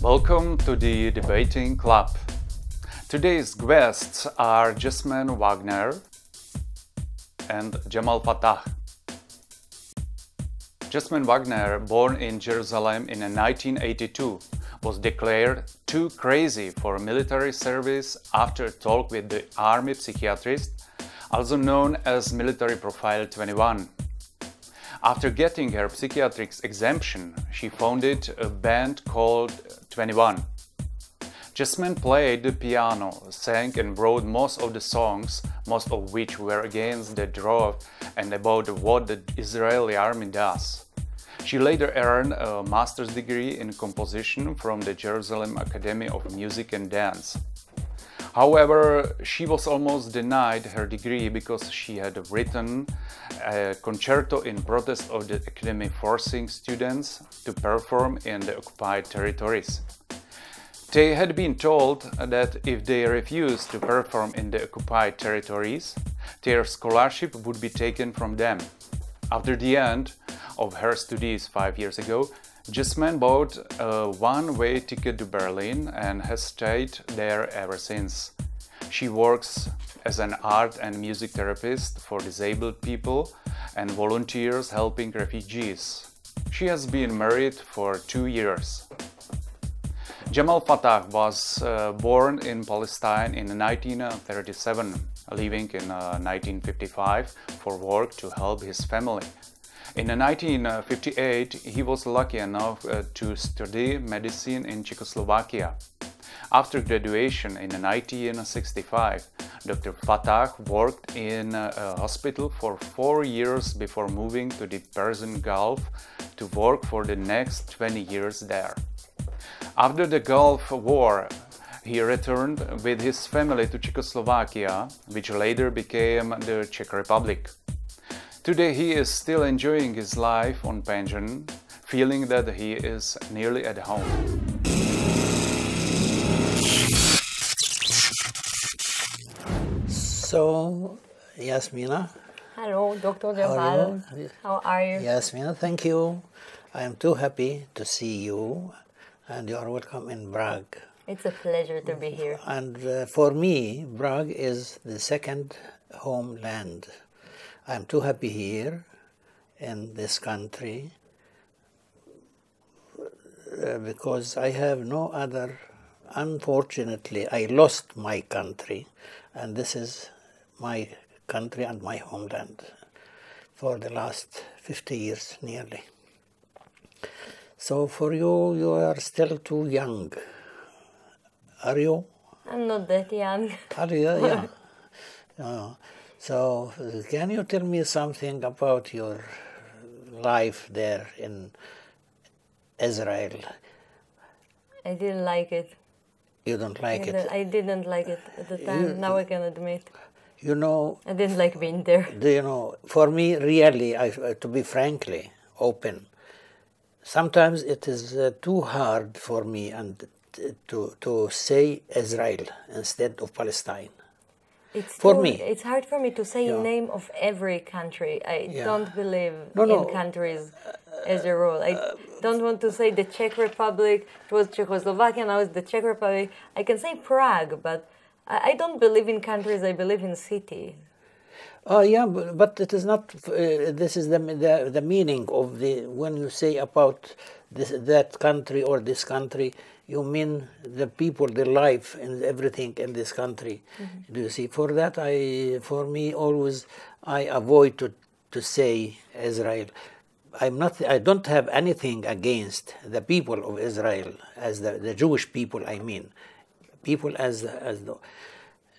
Welcome to the Debating Club. Today's guests are Jasman Wagner and Jamal Fattah. Jasman Wagner, born in Jerusalem in 1982, was declared too crazy for military service after a talk with the army psychiatrist, also known as Military Profile 21. After getting her psychiatric exemption, she founded a band called 21. Jasman played the piano, sang and wrote most of the songs, most of which were against the draft and about what the Israeli army does. She later earned a master's degree in composition from the Jerusalem Academy of Music and Dance. However, she was almost denied her degree because she had written a concerto in protest of the academy forcing students to perform in the occupied territories. They had been told that if they refused to perform in the occupied territories, their scholarship would be taken from them. After the end of her studies 5 years ago, Jasman bought a one-way ticket to Berlin and has stayed there ever since. She works as an art and music therapist for disabled people and volunteers helping refugees. She has been married for 2 years. Jamal Fattah was born in Palestine in 1937, leaving in 1955 for work to help his family. In 1958, he was lucky enough to study medicine in Czechoslovakia. After graduation in 1965, Dr. Fattah worked in a hospital for 4 years before moving to the Persian Gulf to work for the next 20 years there. After the Gulf War, he returned with his family to Czechoslovakia, which later became the Czech Republic. Today he is still enjoying his life on pension, feeling that he is nearly at home. So, Yasmina. Hello, Dr. Jamal. How are you? Yasmina, thank you. I am too happy to see you, and you are welcome in Prague. It's a pleasure to be here. And for me, Prague is the second homeland. I'm too happy here in this country because I have no other. Unfortunately, I lost my country, and this is my country and my homeland for the last 50 years nearly. So for you, you are still too young. Are you? I'm not that young. Are you? Yeah. So, can you tell me something about your life there in Israel? I didn't like it. You don't like it? I didn't like it at the time. Now I can admit. You know... I didn't like being there. Do you know, for me, really, to be frankly open, sometimes it is too hard for me to say Israel instead of Palestine. It's hard for me to say the name of every country. I don't believe in countries as a rule. I don't want to say the Czech Republic. It was Czechoslovakia, now it's the Czech Republic. I can say Prague, but I don't believe in countries. I believe in cities. Oh yeah, but it is not. This is the meaning of when you say about that country or this country. You mean the people, the life, and everything in this country. Mm-hmm. Do you see? For that, for me, always I avoid to say Israel. I don't have anything against the people of Israel, as the Jewish people. I mean, people as the.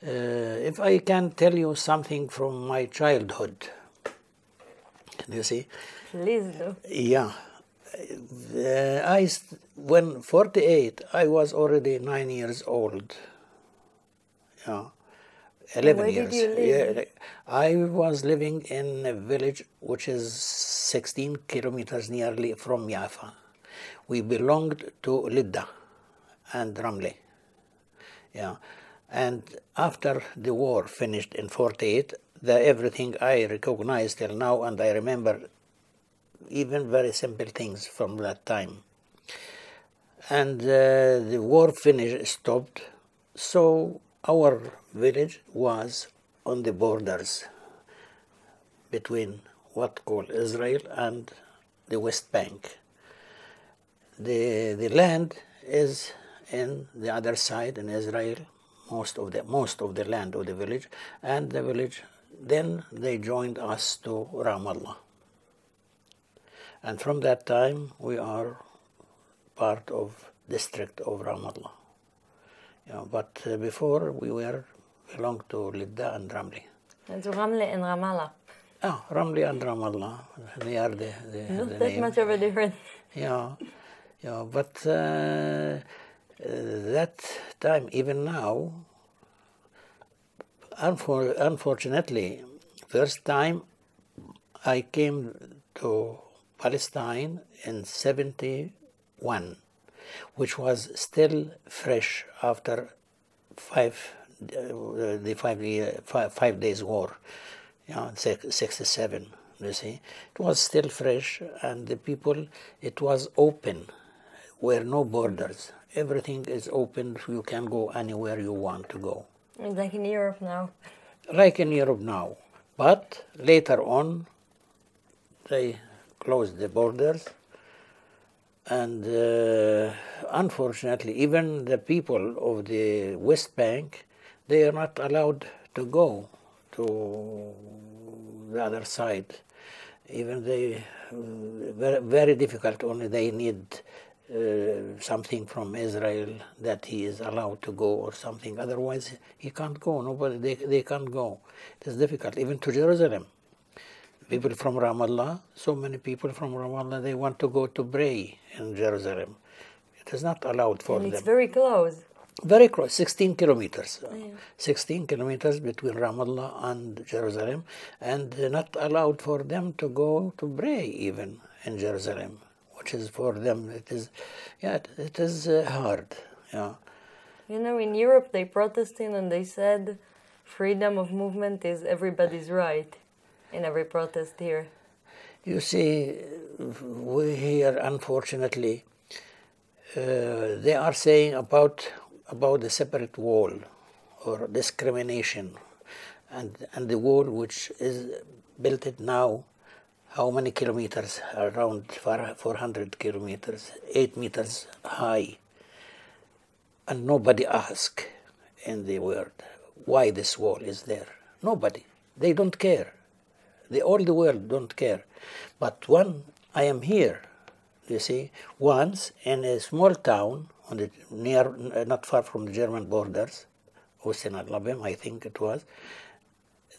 If I can tell you something from my childhood, do you see? Please do. Yeah. When 48, I was already 9 years old. Yeah, 11 Where years. Did you live? Yeah, I was living in a village which is 16 kilometers nearly from Jaffa. We belonged to Lidda and Ramle. Yeah, and after the war finished in 48, everything I recognize till now, and I remember even very simple things from that time. and the war stopped, so our village was on the borders between what called Israel and the West Bank. The land is in the other side in Israel, most of the land of the village, and the village, then they joined us to Ramallah. And from that time we are part of district of Ramallah. But before we belonged to Lidda and Ramli. And so Ramli and Ramallah. Oh, Ramli and Ramallah, they are the not that name. Much of a difference. Yeah, but that time, even now, unfortunately, first time I came to Palestine in 1971, which was still fresh after 5 days war, 1967. You see, it was still fresh, and the people, it was open, were no borders. Everything is open. You can go anywhere you want to go. It's like in Europe now. Like in Europe now, but later on, they closed the borders, and unfortunately, even the people of the West Bank, they are not allowed to go to the other side. Even they, very, very difficult, only they need something from Israel that he is allowed to go or something. Otherwise, he can't go. Nobody, they can't go. It is difficult, even to Jerusalem. People from Ramallah, so many people from Ramallah, they want to go to pray in Jerusalem. It is not allowed for them. And it's very close. Very close, 16 kilometers. 16 kilometers between Ramallah and Jerusalem, and not allowed for them to go to pray even in Jerusalem, which is for them, it is hard. Yeah. In Europe they protested and they said freedom of movement is everybody's right in every protest here. You see, we here, unfortunately, they are saying about the separate wall or discrimination, and the wall which is built it now, how many kilometers? Around 400 kilometers, 8 meters high. And nobody asks in the world why this wall is there. Nobody. They don't care. All the world don't care. But when I am here, you see, once in a small town, not far from the German borders, Osten-Labem, I think it was,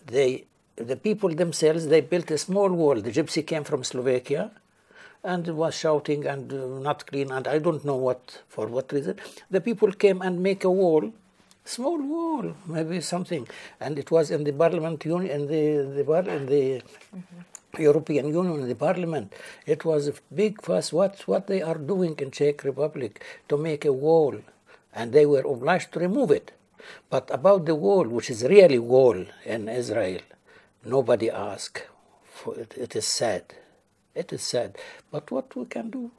the people themselves, they built a small wall. The gypsy came from Slovakia and was shouting and not clean, and I don't know for what reason. The people came and make a wall, small wall, maybe something, and it was in the Parliament Union, in the European Union, in the Parliament. It was a big fuss. What they are doing in Czech Republic to make a wall, and they were obliged to remove it. But about the wall, which is really wall in Israel, nobody asked for it. It is sad. It is sad. But what we can do?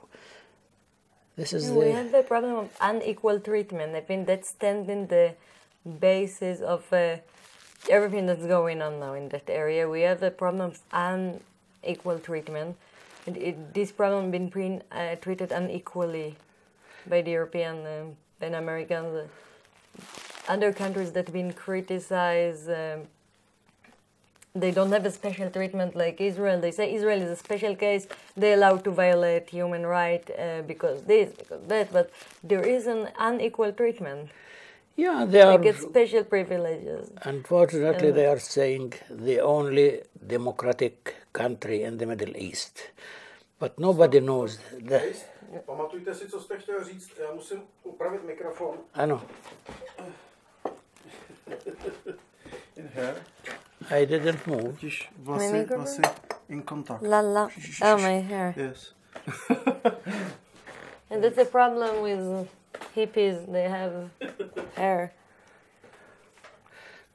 This is we have the problem of unequal treatment. I think that stands in the basis of everything that's going on now in that area. We have the problem of unequal treatment. This problem has been treated unequally by the European and Americans. Other countries that have been criticized, they don't have a special treatment like Israel. They say Israel is a special case. They're allowed to violate human rights because this, because that. But there is an unequal treatment. Yeah, they get special privileges. Unfortunately, they are saying the only democratic country in the Middle East. But nobody knows that. Pamatujte si, co jste chtěl říct. Já musím upravit mikrofon. Ano. In here. I didn't move. Vlasy in contact. La. Oh, my hair. Yes. And that's a problem with hippies. They have hair.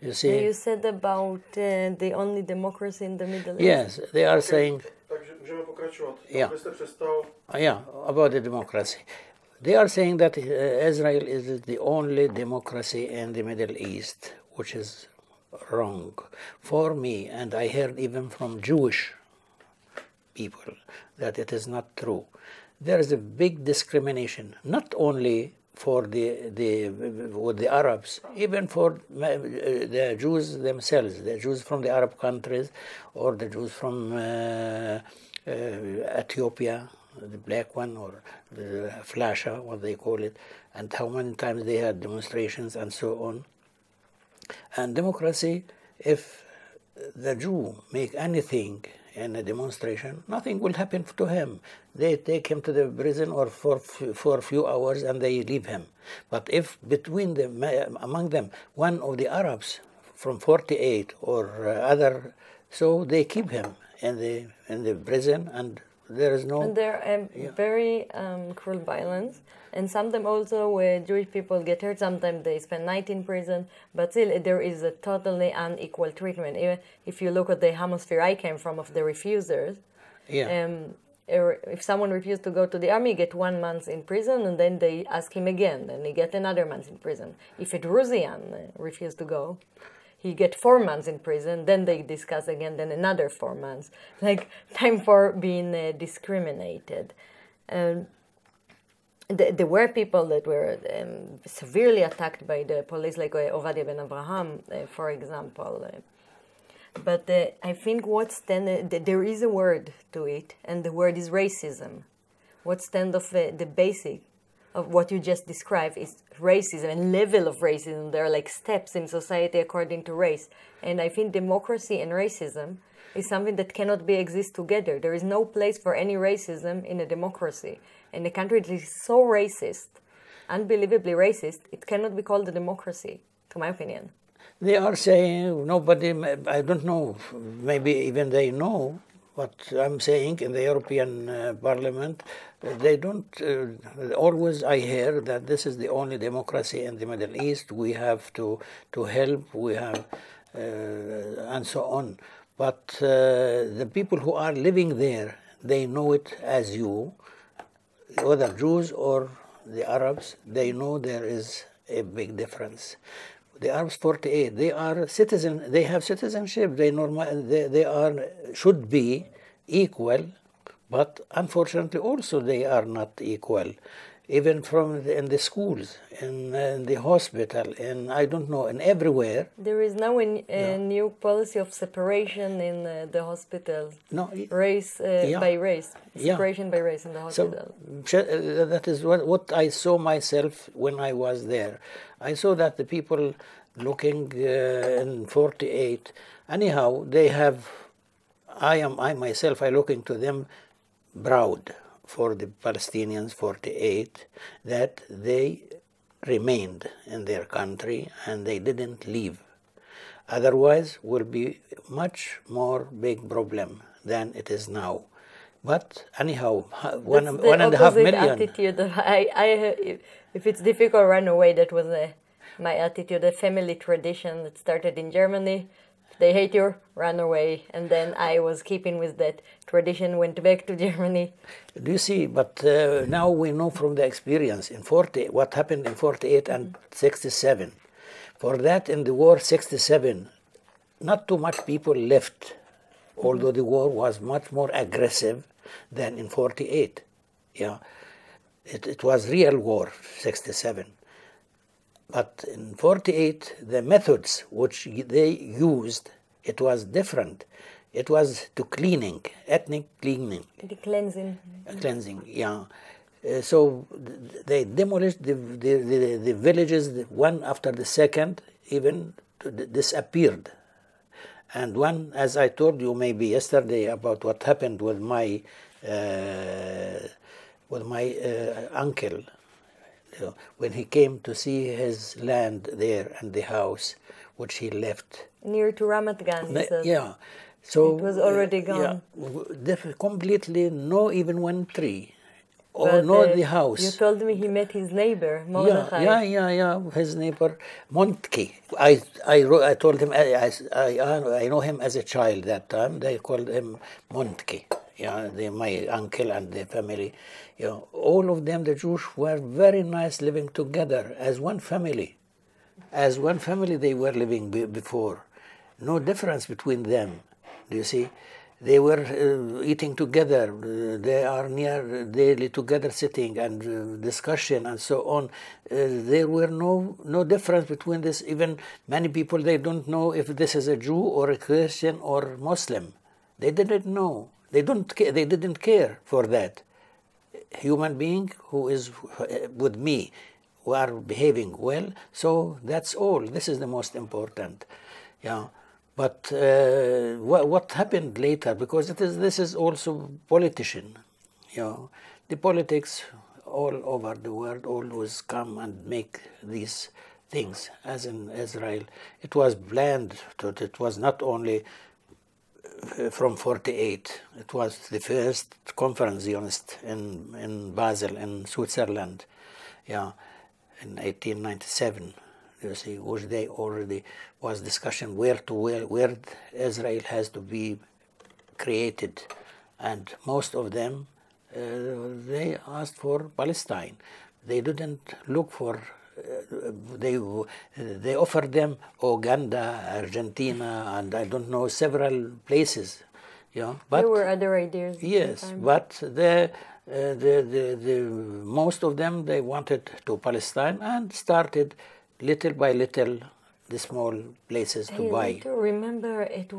You see? You said about the only democracy in the Middle East. Yes, they are saying. Takže můžeme pokračovat. Yeah. Abyste přestal. Yeah, about the democracy. They are saying that Israel is the only democracy in the Middle East, which is wrong for me, and I heard even from Jewish people that it is not true. There is a big discrimination, not only for the Arabs, even for the Jews themselves, the Jews from the Arab countries, or the Jews from Ethiopia, the black one, or the Flasha, what they call it, and how many times they had demonstrations and so on. And democracy, if the Jew make anything in a demonstration, nothing will happen to him. They take him to the prison or for a few hours and they leave him. But if between them, among them, one of the Arabs from 48 or other, so they keep him in the prison, and there is no... And there are very cruel violence. And sometimes also where Jewish people get hurt, sometimes they spend night in prison, but still there is a totally unequal treatment. Even if you look at the atmosphere I came from of the refusers, if someone refused to go to the army, he get 1 month in prison, and then they ask him again, and he get another month in prison. If a Druzian refused to go, he get 4 months in prison, then they discuss again, then another 4 months. Like, time for being discriminated. There were people that were severely attacked by the police, like Ovadia ben Abraham, for example. But I think there is a word to it, and the word is racism. What stands of the basic of what you just described is racism and level of racism. There are like steps in society according to race. And I think democracy and racism is something that cannot exist together. There is no place for any racism in a democracy. In a country that is so racist, unbelievably racist, it cannot be called a democracy, to my opinion. They are saying, nobody, I don't know, maybe even they know what I'm saying in the European Parliament. They don't, always I hear that this is the only democracy in the Middle East, we have to help, we have, and so on. But the people who are living there, they know it as you, whether Jews or the Arabs, they know there is a big difference. The Arabs 48, they are citizens, they have citizenship, they should be equal, but unfortunately also they are not equal. Even in the schools, in the hospital, in I don't know, in everywhere. There is now a new policy of separation in the hospital. No, race by race, separation by race in the hospital. So that is what I saw myself when I was there. I saw that the people looking in 48. Anyhow, they have. I myself, I looking to them proud for the Palestinians 48 that they remained in their country and they didn't leave. Otherwise will be much more big problem than it is now. But anyhow, one and a half million. Attitude of, if it's difficult, run away. That was my attitude, a family tradition that started in Germany. They hate you, run away. And then I was keeping with that tradition, went back to Germany. Do you see? But now we know from the experience in what happened in 48 and 67. For that, in the war 67, not too much people left, although the war was much more aggressive than in 48. Yeah, it was real war, 67. But in 48, the methods which they used, it was different. It was to cleaning, ethnic cleaning. The cleansing. Cleansing, yeah. So they demolished the villages, one after the second, even disappeared. And one, as I told you maybe yesterday about what happened with my uncle, when he came to see his land there and the house which he left. Near to Ramat Gan, yeah. So it was already gone. Yeah, completely no even one tree. Or no the house. You told me he met his neighbor, Mordechai. Yeah, his neighbor, Montke. I told him, I know him as a child that time, they called him Montke. Yeah, my uncle and their family, all of them, the Jews, were very nice living together as one family. As one family they were living before. No difference between them. Do you see? They were eating together. They are near daily together sitting and discussion and so on. There were no difference between this. Even many people, they don't know if this is a Jew or a Christian or Muslim. They didn't know. They didn't care for that. Human being who is with me, who are behaving well, so that's all. This is the most important. Yeah. But what happened later, because this is also politician, the politics all over the world always come and make these things. As in Israel, it was planned. It was not only from 48. It was the first conference Zionist in Basel in Switzerland, in 1897. You see, which they already was discussion where Israel has to be created, and most of them they asked for Palestine. They didn't look for. They offered them Uganda, Argentina, and I don't know, several places. But there were other ideas. Yes, but the most of them, they wanted to Palestine and started little by little the small places to buy. I need to remember it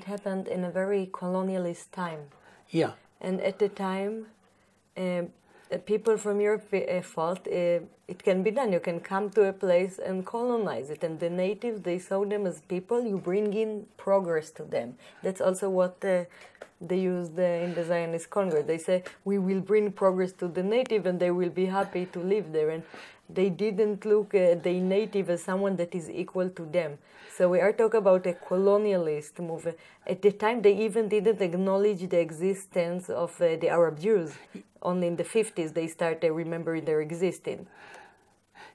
happened in a very colonialist time. Yeah. And at the time, people from Europe thought it can be done. You can come to a place and colonize it. And the natives, they saw them as people. You bring in progress to them. That's also what they used in the Zionist Congress. They say, we will bring progress to the native and they will be happy to live there. And they didn't look at the native as someone that is equal to them. So we are talking about a colonialist movement. At the time, they even didn't acknowledge the existence of the Arab Jews. Only in the 50s, they started remembering their existence.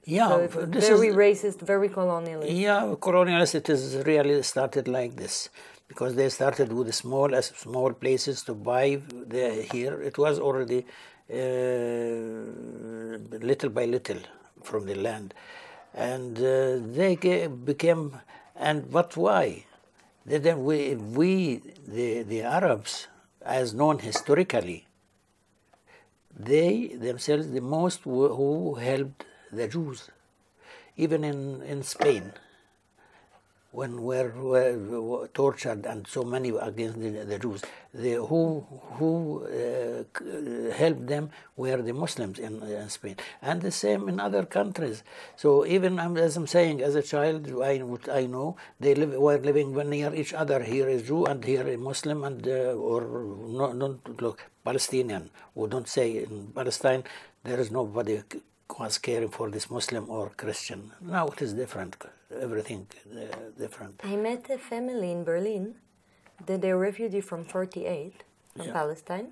Yeah, so this very is racist, very colonialist. Yeah, colonialist. It is really started like this because they started with small places to buy here. It was already little by little from the land, and they became. But why? Then the Arabs, as known historically, they themselves the most who helped the Jews, even in Spain, when were tortured and so many against the Jews. Who helped them were the Muslims in Spain, and the same in other countries. So even as I'm saying, as a child, I know they were living near each other. Here is Jew and here a Muslim, and Palestinian. We don't say in Palestine there is nobody was caring for this Muslim or Christian. Now it is different. Everything different. I met a family in Berlin that they're refugees from 48 from Palestine,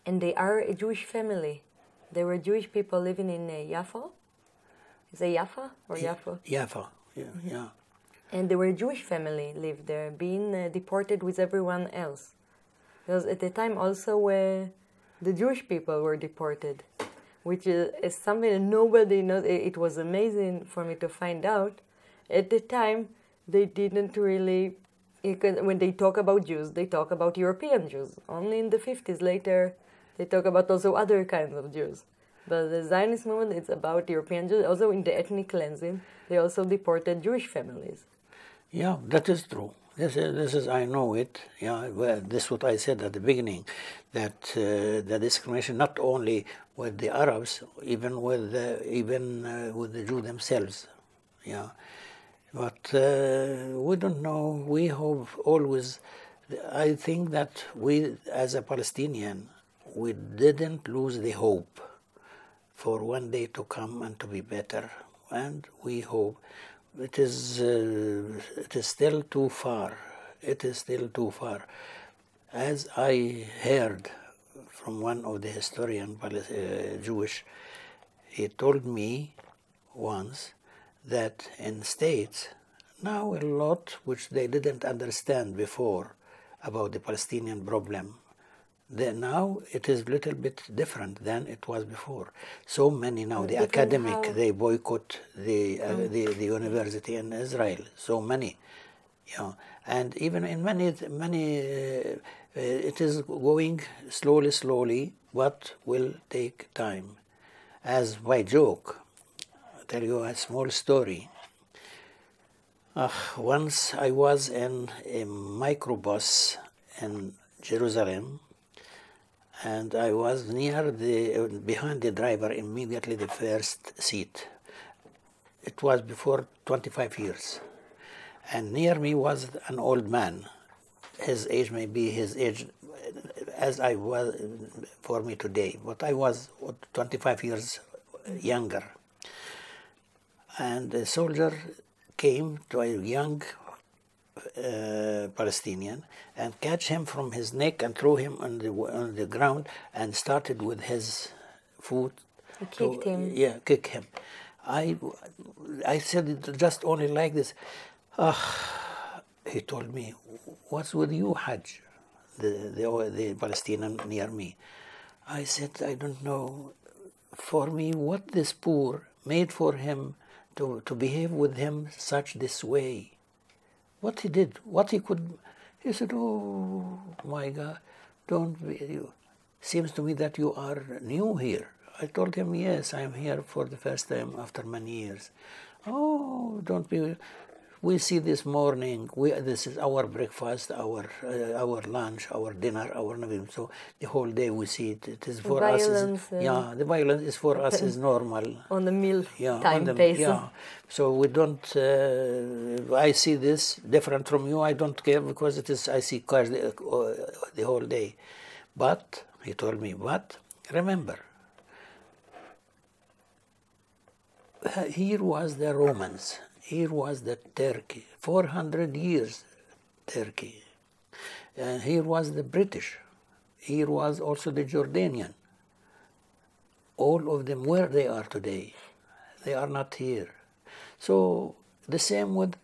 and they are a Jewish family. They were Jewish people living in Jaffa. Is it Jaffa or Jaffa? Jaffa, yeah. And they were a Jewish family lived there, being deported with everyone else. Because at the time also the Jewish people were deported, which is something that nobody knows. It was amazing for me to find out. At the time, they didn't really, when they talk about Jews, they talk about European Jews. Only in the 50s later, they talk about also other kinds of Jews. But the Zionist movement, it's about European Jews. Also in the ethnic cleansing, they also deported Jewish families. Yeah, that is true. This is I know it. Yeah, well, this is what I said at the beginning, that the discrimination not only with the Arabs, even with the Jews themselves. Yeah. But we don't know. We have always. I think that we, as a Palestinian, we didn't lose the hope for one day to come and to be better, and we hope. It is still too far. It is still too far. As I heard from one of the historians, Jewish, he told me once that in states, now a lot which they didn't understand before about the Palestinian problem, Now it is a little bit different than it was before. So many now, the academic, they boycott the university in Israel. So many, and even in many, it is going slowly, but will take time. As by joke, I'll tell you a small story. Once I was in a microbus in Jerusalem, and I was behind the driver, immediately the first seat. It was before 25 years. And near me was an old man. His age may be his age as I was for me today, but I was 25 years younger. And a soldier came to a young Palestinian and catch him from his neck and throw him on the ground and started with his foot. He kicked him. Yeah, kick him. I said it just only like this. He told me, "What's with you, Hajj?" The Palestinian near me. I said, "I don't know. For me, what this poor made for him to behave with him this way. What he did, what he could." He said, "Oh my God, don't be you. Seems to me that you are new here." I told him, "Yes, I am here for the first time after many years." "Oh, don't be. We see this morning. This is our breakfast, our lunch, our dinner, our nothing. So the whole day we see it. It is for us. The violence is for us is normal on the meal time basis. Yeah. So we don't. I see this different from you. I don't care because it is. I see cars the whole day. But he told me, but remember, here was the Romans. Here was the Turkey, 400 years Turkey. And here was the British. Here was also the Jordanian. All of them where they are today. They are not here. So the same with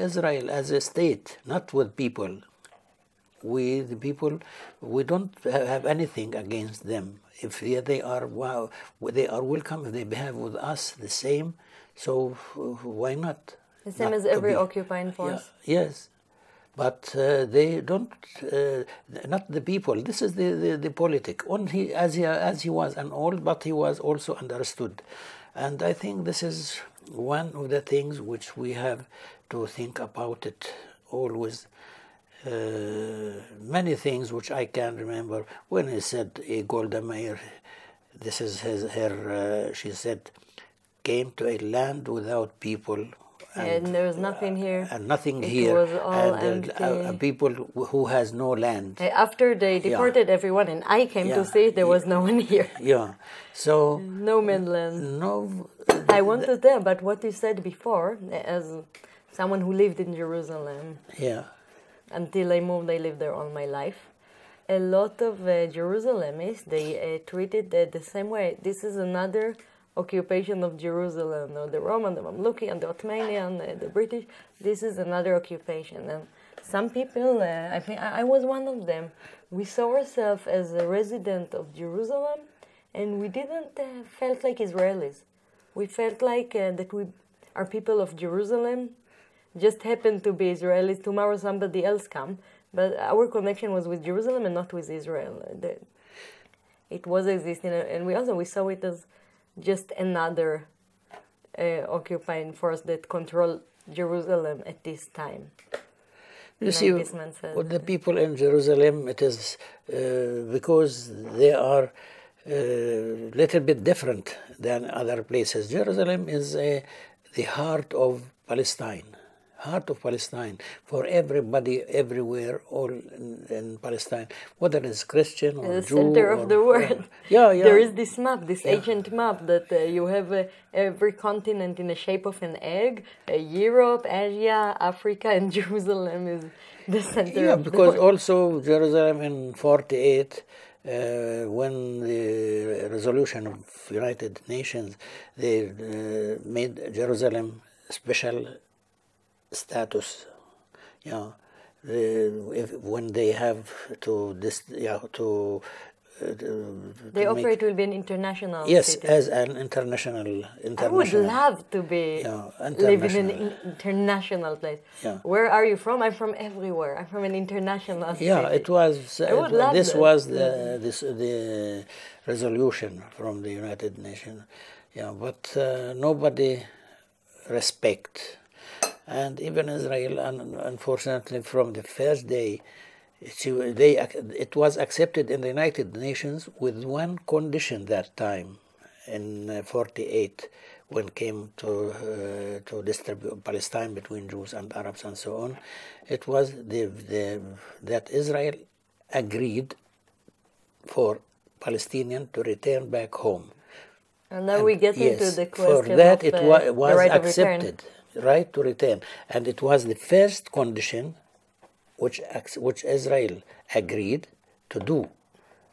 Israel as a state, not with people. The people, we don't have anything against them. If they are welcome, if they behave with us the same, so why not? The same as every occupying force. Yes, but they don't. Not the people. This is the politic. Only as he was an old, but he was also understood, and I think this is one of the things which we have to think about it always. Many things which I can remember when he said Golda Meir. This is her. She said, came to a land without people, and there was nothing here, and nothing here, was all empty. People who has no land. After they deported everyone, and I came to see, there was no one here. Yeah, so no mainland. No, I want to tell about what you said before, as someone who lived in Jerusalem. Yeah. Until I moved, I lived there all my life. A lot of Jerusalemites, they treated the same way. This is another occupation of Jerusalem. No, the Roman, the Mamluki, and the Ottomanian, the British. This is another occupation. And some people, I think I was one of them, we saw ourselves as a resident of Jerusalem, and we didn't felt like Israelis. We felt like that we are people of Jerusalem. Just happened to be Israelis. Tomorrow somebody else come, but our connection was with Jerusalem and not with Israel. It was existing, and we saw it as just another occupying force that controlled Jerusalem at this time. You see, with the people in Jerusalem, it is because they are a little bit different than other places. Jerusalem is the heart of Palestine. Heart of Palestine for everybody, everywhere, all in Palestine, whether it's Christian or the Jew. The center of the world. Yeah. There is this map, this ancient map, that you have every continent in the shape of an egg. Europe, Asia, Africa, and Jerusalem is the center of the world. Yeah, because also Jerusalem in 48, when the resolution of United Nations, they made Jerusalem special status, when they have to they offer it will be an international yes, city. as an international. I would love to be live in an international place. Yeah. Where are you from? I'm from everywhere. I'm from an international city. Yeah, it was. I would love this that. was the resolution from the United Nations. Yeah, but nobody respect, and even Israel, unfortunately, from the first day. It was accepted in the United Nations with one condition that time, in 48, when came to distribute Palestine between Jews and Arabs and so on. It was that Israel agreed for Palestinians to return back home. And now we get into the question for that of it was the right accepted, right to return, and it was the first condition which Israel agreed to do,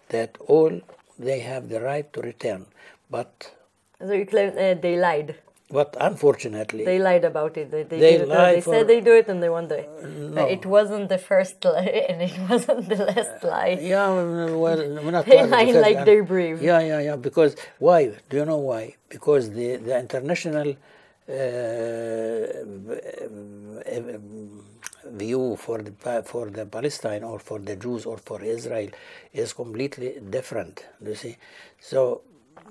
that all they have the right to return. But so you claim they lied. But unfortunately, they lied about it. They said they do it, and they won't do it. No. It wasn't the first lie, and it wasn't the last lie. Yeah, well, not they lie like they breathe. Yeah. Because why? Do you know why? Because the international view for the Palestine or for the Jews or for Israel is completely different. You see, so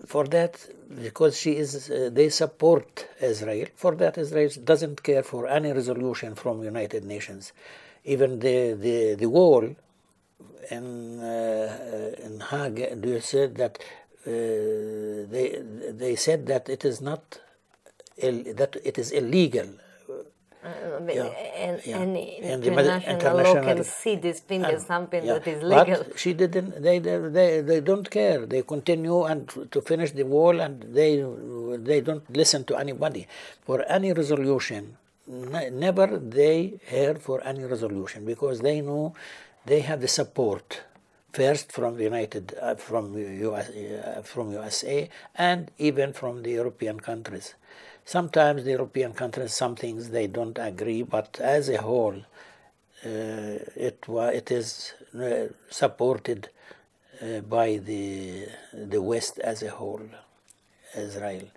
for that, because they support Israel. For that, Israel doesn't care for any resolution from United Nations. Even the wall in Hague, you said that they said that it is not that it is illegal. And international law can see this thing as something that is legal. But she didn't. They don't care. They continue and to finish the wall, and they don't listen to anybody for any resolution. Never they hear for any resolution because they know they have the support first from from USA and even from the European countries. Sometimes the European countries, some things they don't agree, but as a whole, it is supported by the West as a whole, Israel.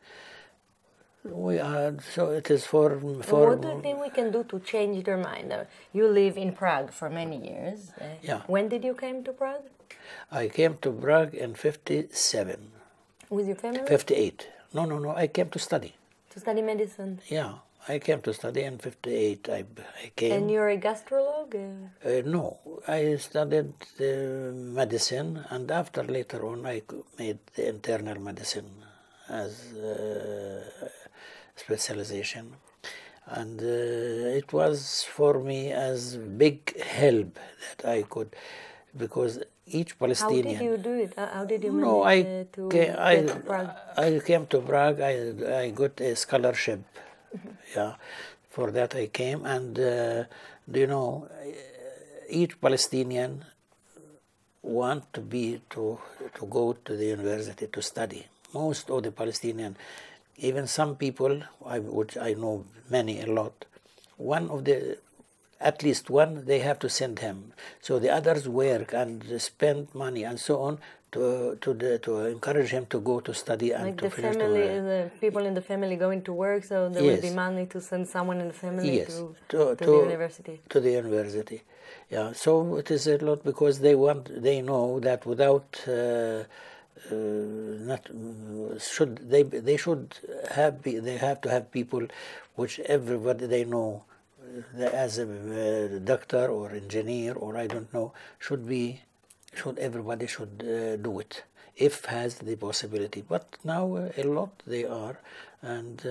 So it is for. What do you think we can do to change their mind? You live in Prague for many years. Yeah. When did you come to Prague? I came to Prague in 57. With your family? 58. No. I came to study. To study medicine? Yeah, I came to study in 58. I came. And you're a gastrolog? No, I studied medicine, and later on I made the internal medicine as specialization. And it was for me as big help that I could, because each Palestinian. How did you do it? How did you manage to get to Prague? I came to Prague. I got a scholarship. Yeah, for that I came, and each Palestinian want to go to the university to study. Most of the Palestinian, even some people, which I know a lot. At least one, they have to send him. So the others work and spend money and so on to encourage him to go to study and to finish the people in the family going to work, so there will be money to send someone in the family to the university. To the university, yeah. So it is a lot because they know that without they have to have people which everybody they know. As a doctor or engineer or I don't know, everybody should do it if has the possibility. But now a lot they are, and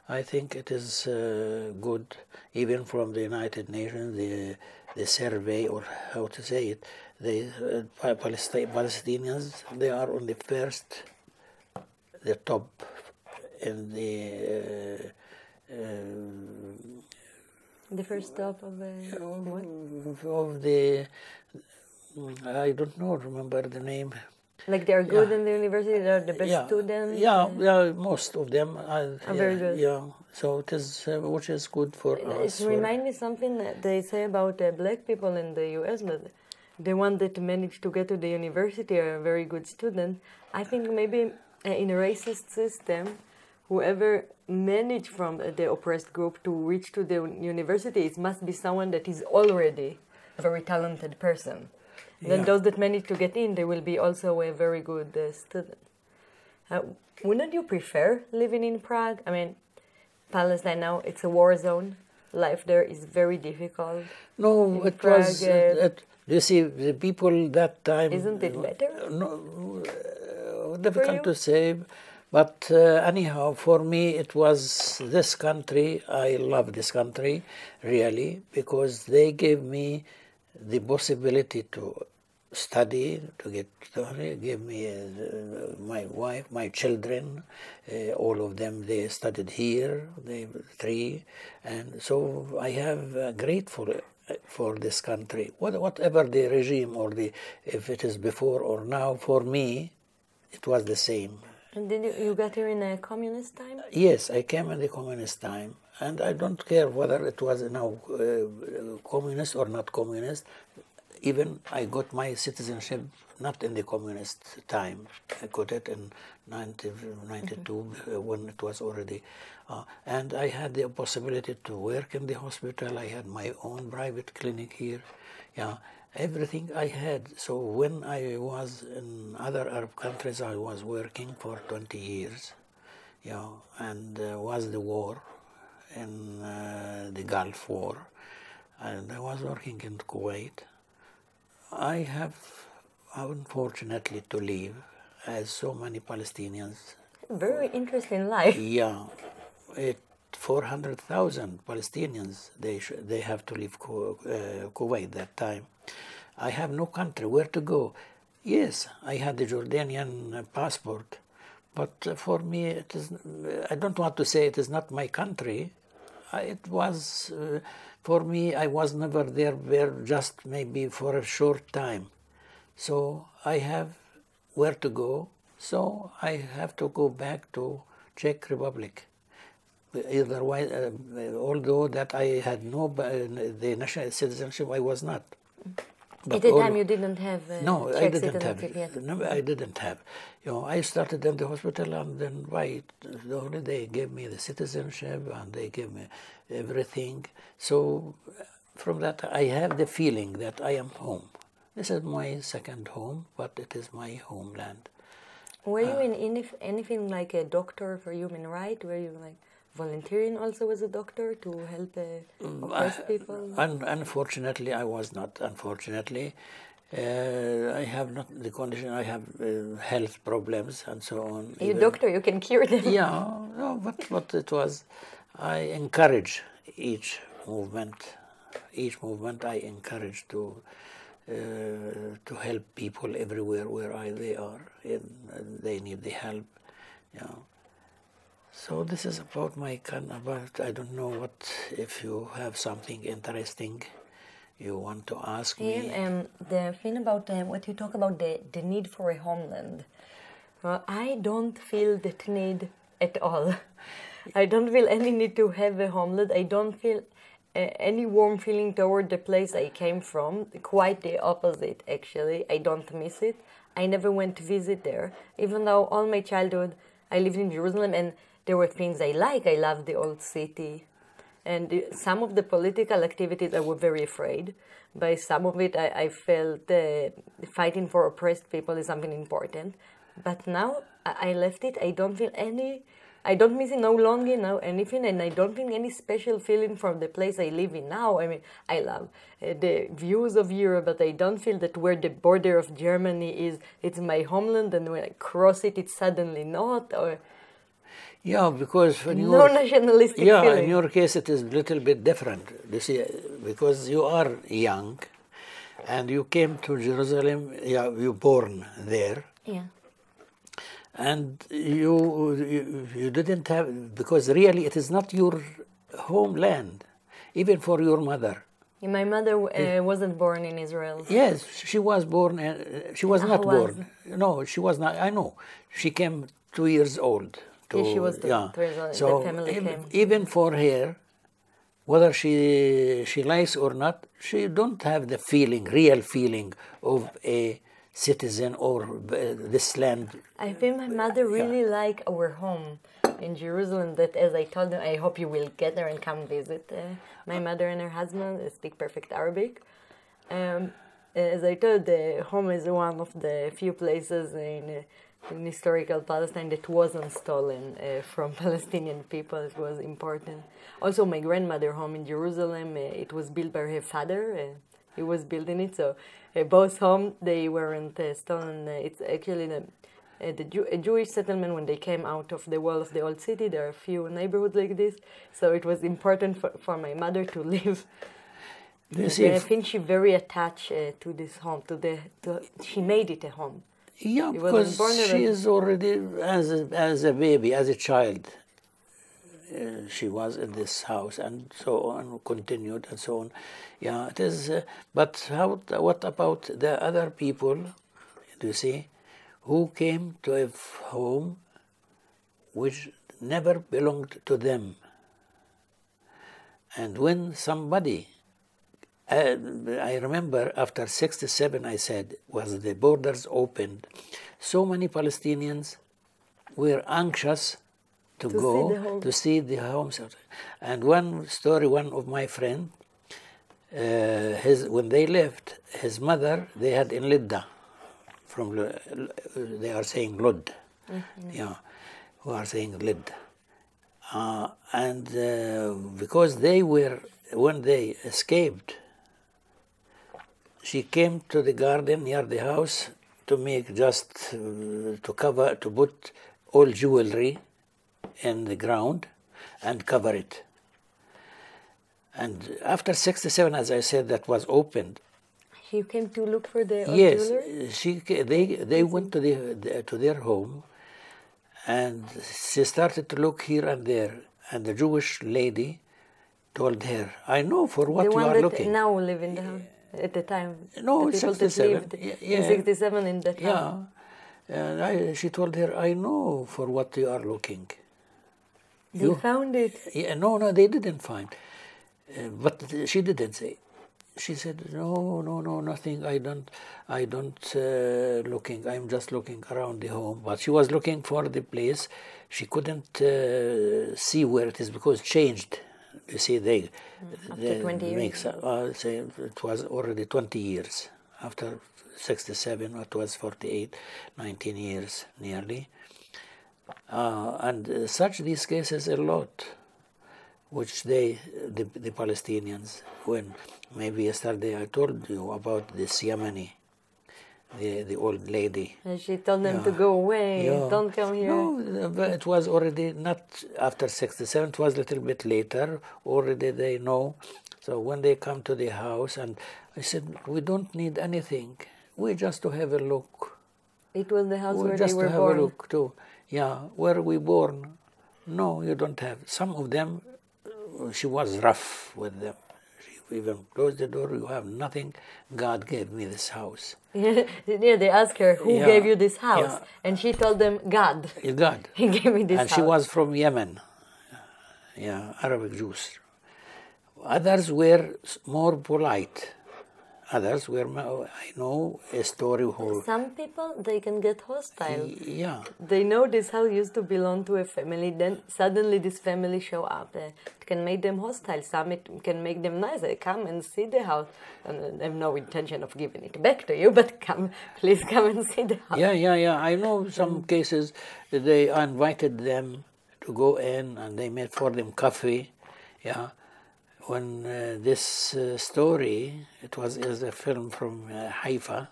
I think it is good, even from the United Nations, the survey, or how to say it, the Palestinians, they are on the top in the first stop of I don't know, remember the name. Like they are good in the university, they are the best students? Yeah, most of them are very good. Yeah, so it is, which is good for us. It reminds me something that they say about black people in the US, that the one that managed to get to the university are a very good student. I think maybe in a racist system, whoever managed from the oppressed group to reach to the university, it must be someone that is already a very talented person. Then those that manage to get in, they will be also a very good student. Wouldn't you prefer living in Prague? I mean, Palestine now, it's a war zone. Life there is very difficult. No, it Prague, was... you see, the people that time... Isn't it better? No, difficult to say. But anyhow, for me, it was this country. I love this country, really, because they gave me the possibility to study, to get started, gave me my wife, my children, all of them, they studied here, they 3, and so I have grateful for this country. Whatever the regime or if it is before or now, for me, it was the same. And did you got here in a communist time? Yes, I came in the communist time. And I don't care whether it was now communist or not communist. Even I got my citizenship not in the communist time. I got it in 1992 when it was already. And I had the possibility to work in the hospital. I had my own private clinic here. Yeah, everything I had. So when I was in other Arab countries, I was working for 20 years. Yeah, and was the war. In the Gulf War, and I was working in Kuwait. I have, unfortunately, to leave, as so many Palestinians. Very interesting life. Yeah, 400,000 Palestinians, they have to leave Kuwait that time. I have no country where to go. Yes, I had the Jordanian passport, but for me, it is. I don't want to say it is not my country. It was, for me, I was never there, just maybe for a short time. So I have where to go, so I have to go back to Czech Republic. Otherwise, although that I had the national citizenship, I was not. But at the time you didn't have no, Czech I didn't have. yet. No, I didn't have. I started in the hospital, and then they gave me the citizenship, and they gave me everything. So from that, I have the feeling that I am home. This is my second home, but it is my homeland. Were you in anything like a doctor for human rights? Were you like volunteering also as a doctor to help oppressed people? Unfortunately, I was not. Unfortunately, I have not the condition. I have health problems and so on. You're a doctor, you can cure them. Yeah, no, but it was. I encourage each movement. Each movement I encourage to help people everywhere where they are. And they need the help. Yeah. So this is about I don't know if you have something interesting you want to ask me. Yeah, the thing about what you talk about, the need for a homeland. I don't feel that need at all. I don't feel any need to have a homeland. I don't feel any warm feeling toward the place I came from. Quite the opposite, actually. I don't miss it. I never went to visit there, even though all my childhood I lived in Jerusalem, and there were things I like. I loved the old city. And some of the political activities I was very afraid. By some of it I felt fighting for oppressed people is something important. But now I left it. I don't feel I don't miss it no longer, no anything. And I don't feel any special feeling from the place I live in now. I mean, I love the views of Europe, but I don't feel that where the border of Germany is, it's my homeland. And when I cross it, it's suddenly not. Or yeah, because when no nationalistic feeling. In your case it is a little bit different. You see, because you are young, and you came to Jerusalem. Yeah, you born there. Yeah. And you didn't have, because really it is not your homeland, even for your mother. My mother wasn't born in Israel. Yes, she was born. She was not born. No, she was not. I know. She came 2 years old. She was 2 years old. So the family came. Even for her, whether she likes or not, she don't have the real feeling of a citizen or this land. I think my mother really liked our home in Jerusalem, that as I told them, I hope you will get there and come visit. My mother and her husband speak perfect Arabic. As I told, the home is one of the few places in historical Palestine that wasn't stolen from Palestinian people. It was important. Also, my grandmother's home in Jerusalem, it was built by her father. He was building it, so both homes, they weren't stolen. It's actually a Jewish settlement. When they came out of the wall of the old city, there are a few neighborhoods like this, so it was important for my mother to live. I think she very attached to this home. She made it a home. Yeah, because she is already as a baby, as a child. She was in this house, and so on, continued, and so on. Yeah, it is. But what about the other people? Do you see, who came to a home which never belonged to them? And when somebody, I remember after 1967, I said, was the borders opened, so many Palestinians were anxious to go to see the homes. And one story, one of my friends, when they left, his mother, they had in Lidda, they are saying Lod, who are saying Lidda. And because they were, when they escaped, she came to the garden near the house to make to put all jewelry in the ground and cover it. And after 1967, as I said, that was opened. You came to look for the jewelry? Yes, they went to their home, and she started to look here and there. And the Jewish lady told her, "I know for what you are looking." The one that now live in the house at the time. No, 1967. In 1967 in the town. Yeah, and she told her, "I know for what you are looking." They found it. Yeah, no, they didn't find. But she didn't say. She said, "No, nothing. I don't looking. I'm just looking around the home." But she was looking for the place. She couldn't see where it is because it changed. You see, after 20 years. Say it was already 20 years. After 1967, it was 48, 19 years nearly. And such these cases a lot, which the Palestinians, when maybe yesterday I told you about this Yemeni, the old lady. And she told them to go away, don't come here. No, but it was already not after 1967, it was a little bit later, already they know. So when they come to the house, and I said, "We don't need anything, we just to have a look." It was the house where just they were to have born. A look too. Yeah, where we born? No, you don't have. Some of them, she was rough with them. She even closed the door. You have nothing. God gave me this house. Yeah, they asked her, "Who gave you this house?" And she told them, "God." God. He gave me this house. And she was from Yemen. Yeah, Arabic Jews. Others were more polite. Others were, I know a story who... Some people, they can get hostile. Yeah. They know this house used to belong to a family, then suddenly this family show up. It can make them hostile. Some it can make them nice. They come and see the house. And I have no intention of giving it back to you, but please come and see the house. Yeah. I know some cases they invited them to go in and they made for them coffee. Yeah. When this story, it was a film from Haifa.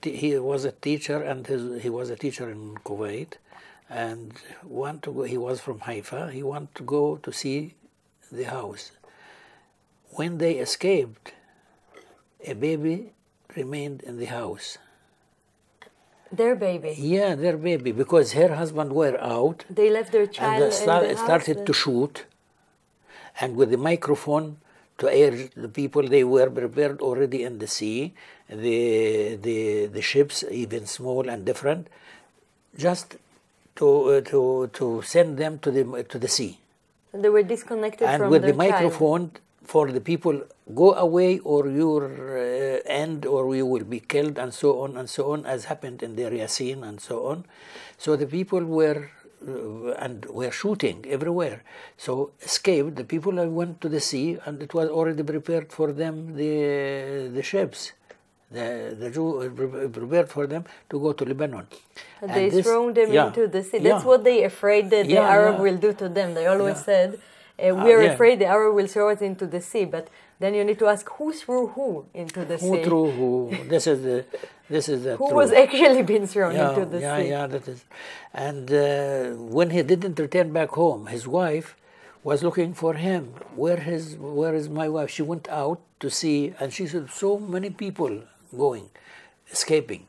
He was a teacher, and he was a teacher in Kuwait, and he was from Haifa. He wanted to go to see the house. When they escaped, a baby remained in the house. Their baby? Yeah, their baby, because her husband were out. They left their child and in the house. Started to shoot. And with the microphone, to urge the people. They were prepared already in the sea, the ships, even small and different, just to send them to the sea. And they were disconnected and from with their the microphone for the people, go away or you'll end or you will be killed, and so on, as happened in the Yasin and so on. So the people were shooting everywhere. So escaped. The people went to the sea, and it was already prepared for them, the ships. The Jews prepared for them to go to Lebanon. And they thrown them into the sea. That's what they afraid that the Arab will do to them. They always said, we are afraid the Arab will throw us into the sea. But then you need to ask, who threw who into the sea? Who threw who? This is the who was actually being thrown into the sea? Yeah, that is. And when he didn't return back home, his wife was looking for him. Where is my wife? She went out to see, and she said, so many people going, escaping.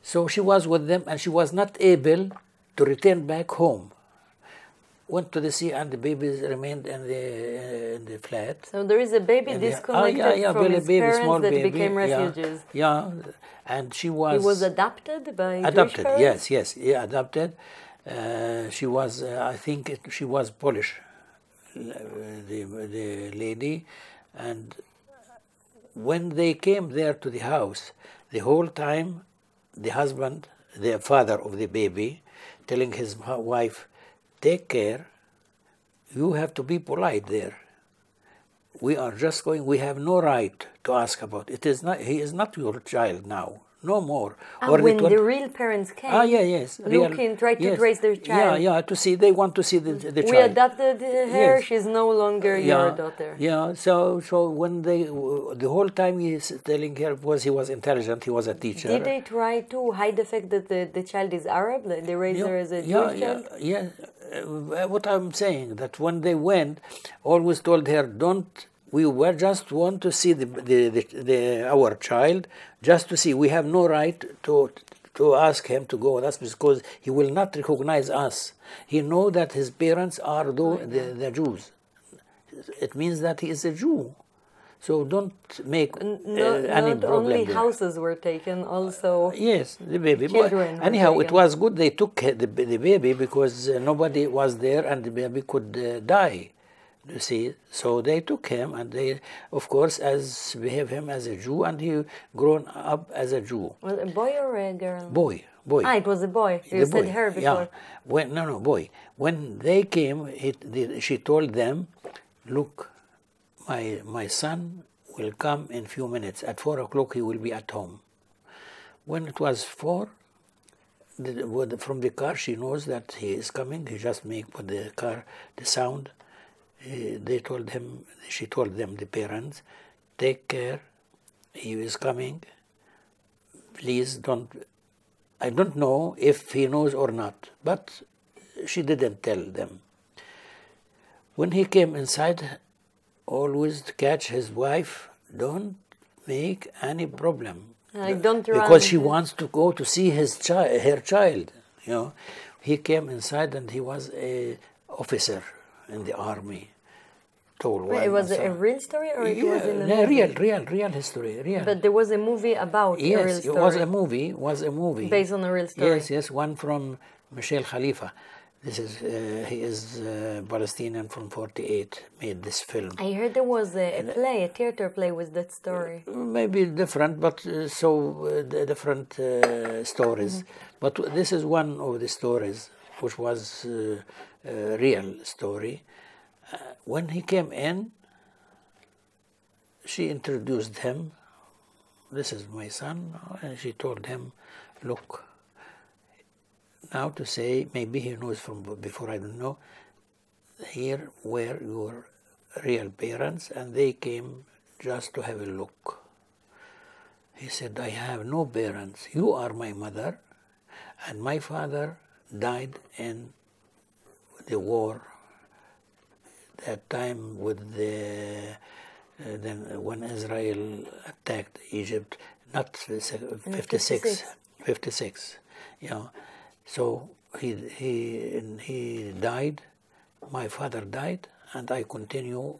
So she was with them, and she was not able to return back home. Went to the sea, and the babies remained in the flat. So there is a baby disconnected from his parents small that baby. became refugees. Yeah, and she was... He was adopted by Jewish parents? Yes, adopted. She was, I think she was Polish, the lady. And when they came there to the house, the whole time, the husband, the father of the baby, telling his wife, take care, you have to be polite there. We are just going, we have no right to ask about it. He is not your child now, no more. Or when the real parents came, looking, tried to trace their child. To see, they want to see the child. We adopted her, she's no longer your daughter. Yeah, so when the whole time he's telling her, he was intelligent, he was a teacher. Did they try to hide the fact that the child is Arab? Like they raised her as a Jewish child? Yeah. What I'm saying, that when they went, always told her, we were just want to see our child, just to see. We have no right to ask him to go with us, because he will not recognize us. He knows that his parents are the Jews. It means that he is a Jew. So don't make any problem. Not only houses were taken, also the baby. Children anyhow, it was good they took the baby, because nobody was there and the baby could die. You see, so they took him, and they, of course, behave him as a Jew, and he grown up as a Jew. Was it a boy or a girl? Boy. It was a boy. You said her before. Yeah. Boy. When they came, she told them, look, my son will come in few minutes. At 4 o'clock he will be at home. When it was 4, from the car she knows that he is coming. He just put the car, the sound. She told them, the parents, take care, he is coming. Please I don't know if he knows or not, but she didn't tell them. When he came inside, always catch his wife, don't make any problem. Because she wants to go to see her child. He came inside, and he was an officer in the army. Was it a real story, or it was in a movie? Real history, real. But there was a movie about a real story. Yes, it was a movie. Based on a real story. Yes, one from Michel Khalifa. He is Palestinian from 48, made this film. I heard there was a theater play with that story. Maybe different, but different stories. But this is one of the stories, which was a real story. When he came in, she introduced him. This is my son. And she told him, look, now to say, maybe he knows from before, I don't know, here were your real parents, and they came just to have a look. He said, I have no parents. You are my mother, and my father died in the war. That time with when Israel attacked Egypt, not 56. So he died, my father died, and I continue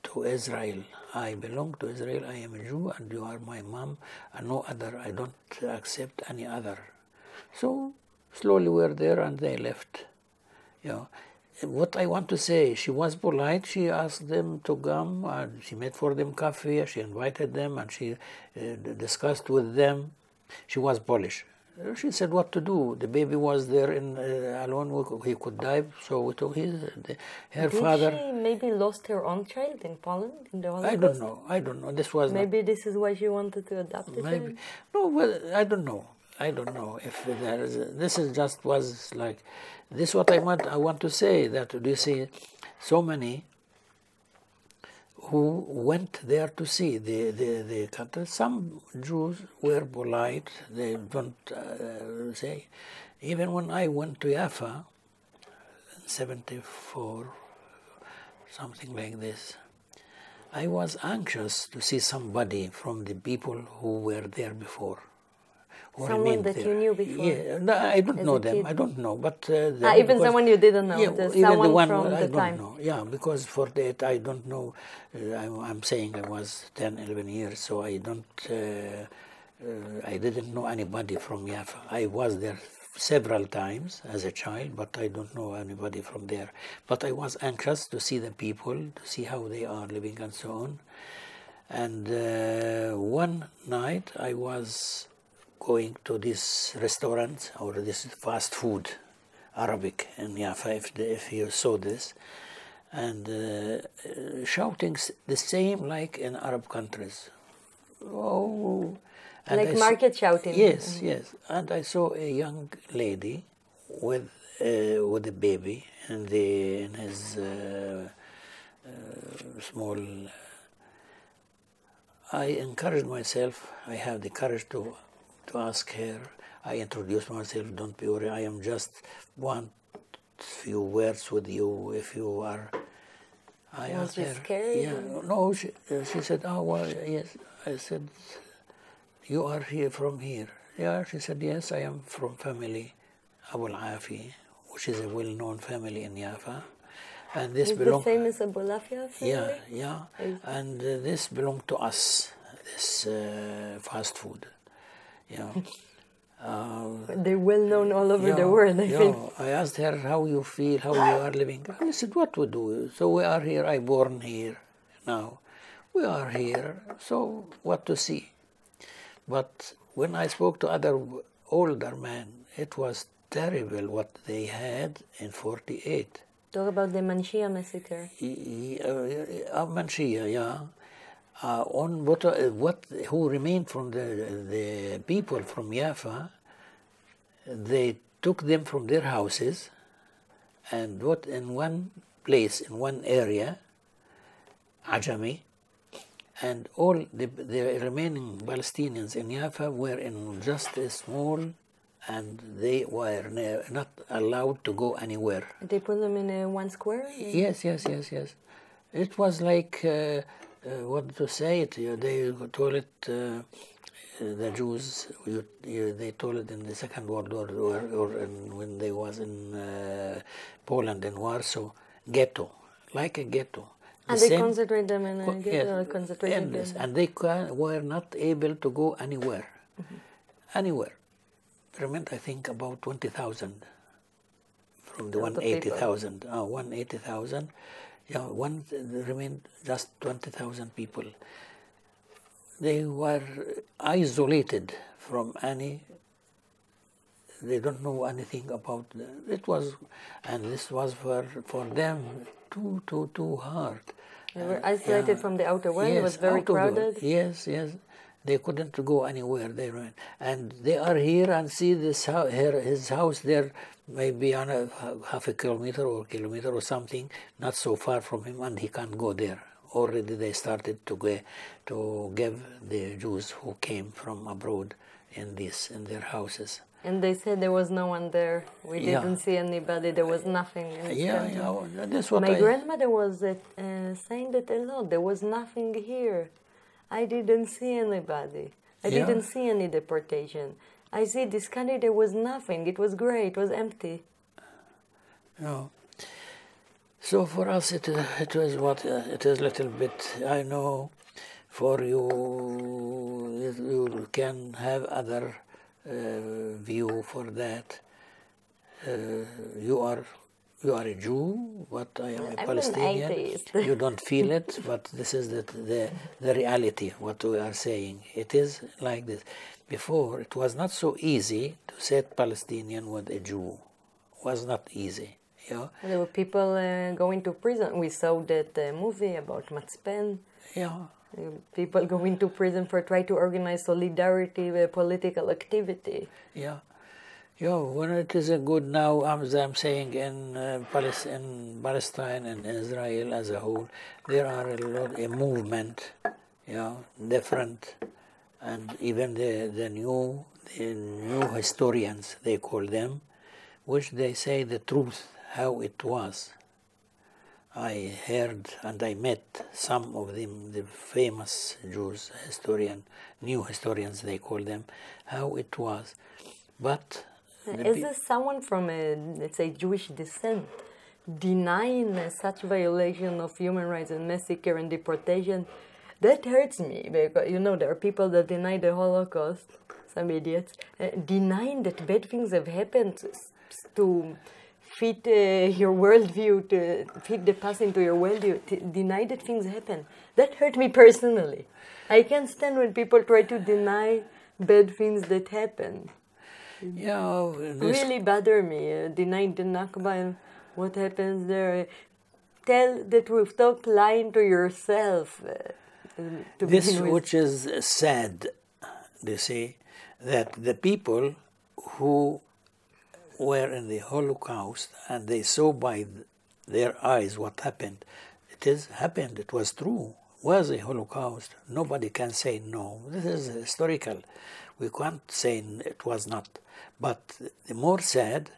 to to Israel. I belong to Israel. I am a Jew, and you are my mom, and no other. I don't accept any other. So slowly we're there, and they left. You know, what I want to say, she was polite. She asked them to come, and she made for them coffee. She invited them, and she discussed with them. She was Polish. She said what to do. The baby was there in alone. He could die, so we took her father. Did she maybe lost her own child in Poland in the Holocaust? I don't know. This was maybe this is why she wanted to adopt it. Maybe no. Well, I don't know. I don't know if there is. This is just was like this. What I want to say that you see, so many who went there to see the country. Some Jews were polite. They don't say. Even when I went to Jaffa in '74, something like this, I was anxious to see somebody from the people who were there before. Someone that you knew before? Yeah, no, I don't know them. I don't know, but even someone you didn't know. Yeah, even someone the one from I the don't time. know. Yeah, because for that I don't know. I'm saying I was 10, 11 years, so I don't. I didn't know anybody from Jaffa. I was there several times as a child, but I don't know anybody from there. But I was anxious to see the people, to see how they are living and so on. And one night I was going to this restaurant or this fast food, Arabic in Jaffa, if you saw this, and shouting the same like in Arab countries. Oh, and like market shouting. Yes, yes. And I saw a young lady with a baby in his small. I encouraged myself. I have the courage to ask her. I introduced myself. Don't be worried. I am just want few words with you. If you are, I asked her. Scared? Yeah. No. She said, "Oh well, yes." I said, "You are here from here?" Yeah. She said, "Yes, I am from family Abu Al-Afi, which is a well-known family in Jaffa, and this belongs." The famous Abu Al-Afi family. Yeah, yeah. And this belonged to us. This fast food. You know, they're well known all over the world. I think. I asked her how you feel, how you are living. I said, "What we do? So we are here. I born here. Now we are here. So what to see?" But when I spoke to other older men, it was terrible what they had in '48. Talk about the Manshia massacre. Manshia, yeah. On who remained from the people from Jaffa, they took them from their houses, and in one place, in one area, Ajami, and all the remaining Palestinians in Jaffa were in just a small, and they were not allowed to go anywhere. They put them in one square? Yes. It was like. What to say it? They told it, the Jews, they told it in the Second World War, or when they was in Poland and Warsaw, ghetto, like a ghetto. And they concentrate them in a ghetto, concentration camp. And they were not able to go anywhere. Mm-hmm. Anywhere. Remember, I think about 20,000 from the 180,000. 180,000. Yeah, remained just 20,000 people. They were isolated from any. They don't know anything about it was, and this was for them too hard. They were isolated from the outer world. Yes, it was very crowded. Yes. They couldn't go anywhere. They ran, and they are here and see his house there, maybe on half a kilometer or something, not so far from him, and he can't go there. Already they started to give the Jews who came from abroad in their houses. And they said there was no one there. We didn't see anybody. There was nothing. That's what my grandmother was saying that a lot. There was nothing here. I didn't see anybody. I didn't see any deportation. I see this country, there was nothing. It was grey. It was empty. No. So for us, it was what it is. Little bit. I know. For you, you can have other view for that. You are a Jew, but I am a Palestinian. An atheist. You don't feel it, but this is the reality. What we are saying, it is like this. Before, it was not so easy to set Palestinian with a Jew. It was not easy. Yeah. There were people going to prison. We saw that movie about Matzpen. Yeah. People going to prison for trying to organize solidarity with political activity. Yeah. Yeah, when it is a good now, as I'm saying, in Palestine and Israel as a whole, there are a movement, different, and even the new historians, they call them, which they say the truth, how it was. I heard and I met some of them, the famous Jews, new historians they call them, how it was. But is there someone from let's say, Jewish descent denying such violation of human rights and massacre and deportation? That hurts me, because, there are people that deny the Holocaust, some idiots, denying that bad things have happened to fit your worldview, to fit the past into your worldview, to deny that things happen. That hurt me personally. I can't stand when people try to deny bad things that happen. Yeah, really bother me, denying the Nakba and what happens there. Tell the truth, stop lying to yourself. This which is sad, they say, that the people who were in the Holocaust and they saw by their eyes what happened, happened, it was true, was a Holocaust. Nobody can say no. This is historical. We can't say it was not. But the more sad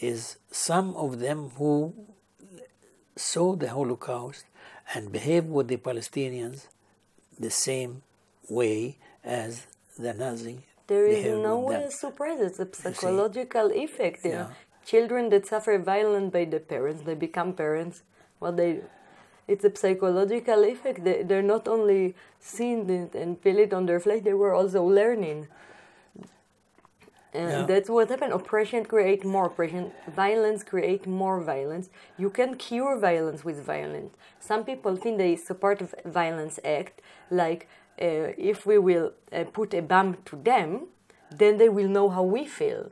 is some of them who saw the Holocaust and behaved with the Palestinians the same way as the Nazi. There is no surprise. It's a psychological effect. You know? Children that suffer violence by the parents, they become parents. It's a psychological effect. They're not only seeing it and feel it on their flesh, they were also learning. That's what happened. Oppression creates more oppression. Violence creates more violence. You can cure violence with violence. Some people think they support a violence act, like if we will put a bomb to them, then they will know how we feel.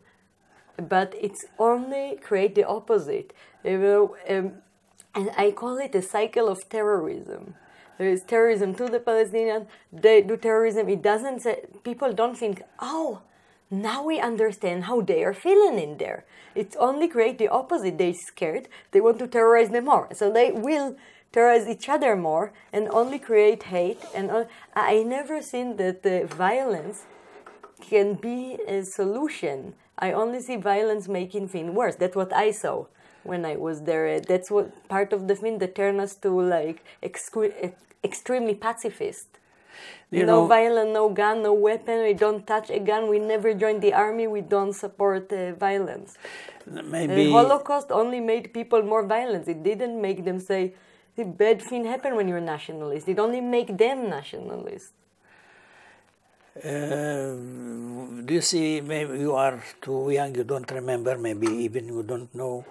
But it's only create the opposite. And I call it a cycle of terrorism. There is terrorism to the Palestinians. They do terrorism. It doesn't say, people don't think, oh, now we understand how they are feeling in there. It's only create the opposite. They're scared. They want to terrorize them more. So they will terrorize each other more and only create hate. And I never seen that violence can be a solution. I only see violence making things worse. That's what I saw when I was there. That's what part of the thing that turned us to like extremely pacifist. No violence, no gun, no weapon. We don't touch a gun. We never joined the army. We don't support violence. Maybe the Holocaust only made people more violent. It didn't make them say the bad thing happened when you're nationalist. It only make them nationalists. Do you see? Maybe you are too young. You don't remember. Maybe even you don't know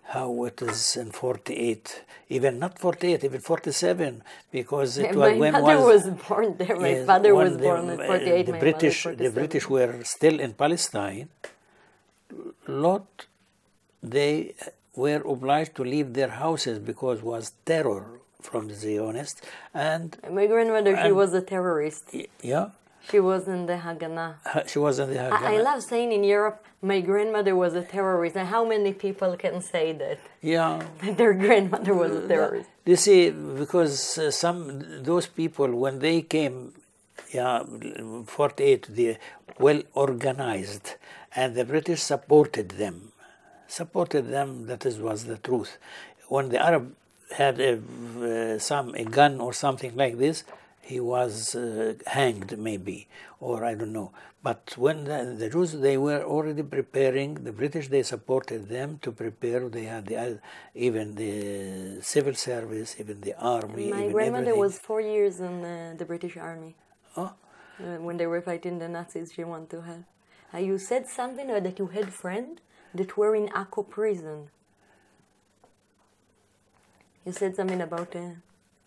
how it is in 48, even not 48, even 47, because it was when my mother was born there. My father was born in 48. The British were still in Palestine. They were obliged to leave their houses because it was terror from the Zionists. And my grandmother, she was a terrorist. Yeah. She was in the Haganah. She was in the Haganah. I love saying in Europe, my grandmother was a terrorist. And how many people can say that? Yeah. That their grandmother was a terrorist. You see, because those people, when they came, 48, they well organized, and the British supported them. That was the truth. When the Arab had a gun or something like this, he was hanged maybe, or I don't know. But when the Jews, they were already preparing, the British, they supported them to prepare. They had even the civil service, even the army. My grandmother was 4 years in the British Army. Oh. When they were fighting the Nazis, she wanted to help. You said something that you had friends that were in Akko prison. You said something about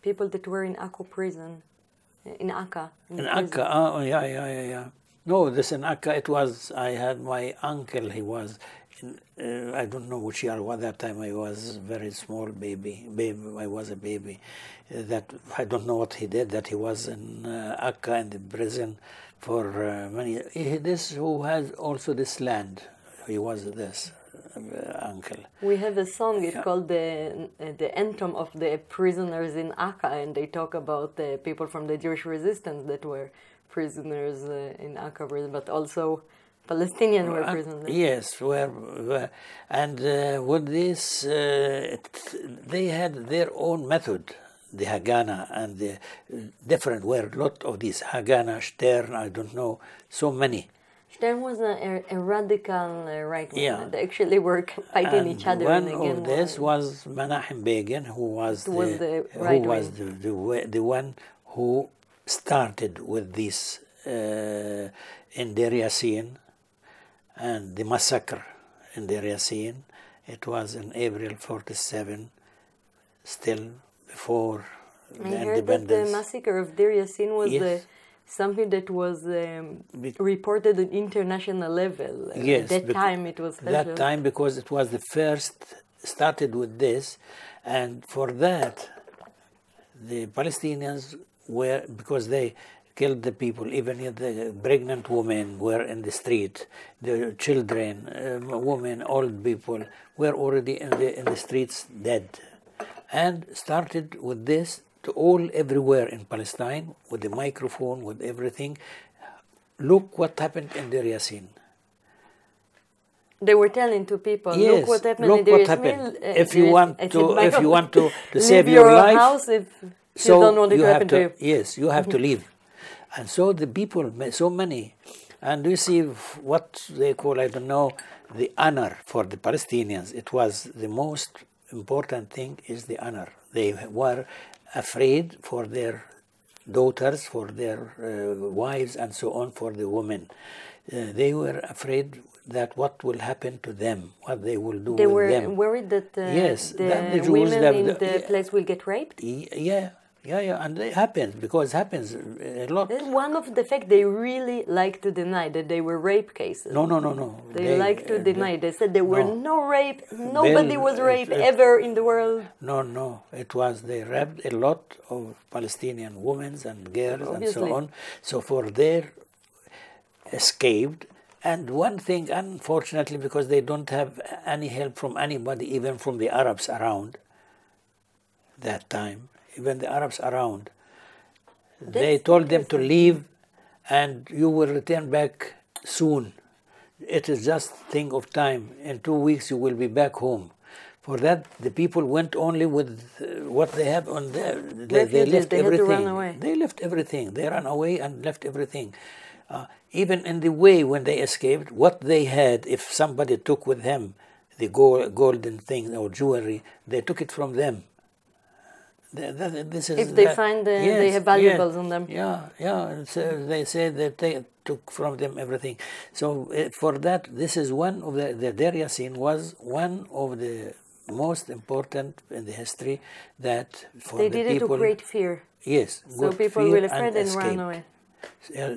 people that were in Akko prison. In Akka. In Akka, oh, yeah. No, this in Akka, it was, I had my uncle, he was, I don't know which year, at that time I was very small baby, I was a baby. That I don't know what he did, that he was in Akka in the prison for many years. This who has also this land, he was this uncle. We have a song, it's called the Anthem of the Prisoners in Akka, and they talk about the people from the Jewish resistance that were prisoners in Akka prison, but also Palestinians were prisoners. Yes, and with this, they had their own method, the Haganah, and the different, were a lot of these Haganah, Stern, I don't know, so many. Stern was a radical right wing. Yeah. They actually were fighting each other. One of this was Menachem Begin, who was the one who started with this in Deir Yassin and the massacre in Deir Yassin. It was in April 47, still before the independence. I heard that the massacre of Deir Yassin was something that was reported at international level. Yes, at that time it was special. That time, because it was the first, started with this, and for that the Palestinians were, because they killed the people, even the pregnant women were in the street, the children, women, old people were already in the streets dead, and started with this to all everywhere in Palestine with the microphone, with everything. Look what happened in Deir Yassin. They were telling to people, yes, look what happened in Deir Yassin. If you want to save your life, house if you don't want it to happen to you. Yes, you have to leave. And so the people, so many, and you see what they call, I don't know, the honor for the Palestinians. It was the most important thing, is the honor. They were afraid for their daughters, for their wives, and so on, for the women. They were afraid that what will happen to them, what they will do with them. They were worried that the Jews women in the place will get raped? Yeah, and it happens, because it happens a lot. That's one of the facts they really like to deny, that they were rape cases. No. They like to deny. They said there were no rape, nobody was raped ever in the world. No, it was, they raped a lot of Palestinian women and girls. Obviously. And so on. So for their escaped, and one thing, unfortunately, because they don't have any help from anybody, even from the Arabs around that time, even the Arabs around, they told them to leave and you will return back soon. It is just thing of time. In 2 weeks you will be back home. For that, the people went only with what they have on there. They left everything. Had to run away. They left everything. They ran away and left everything. Even in the way when they escaped, what they had, if somebody took with them the golden thing or jewelry, they took it from them. This is if they find they have valuables on them. Yeah. So they say that they took from them everything. So for that, this is one of the Deir Yassin was one of the most important in the history, that for they did it to create fear. Yes. So people will afraid and run away.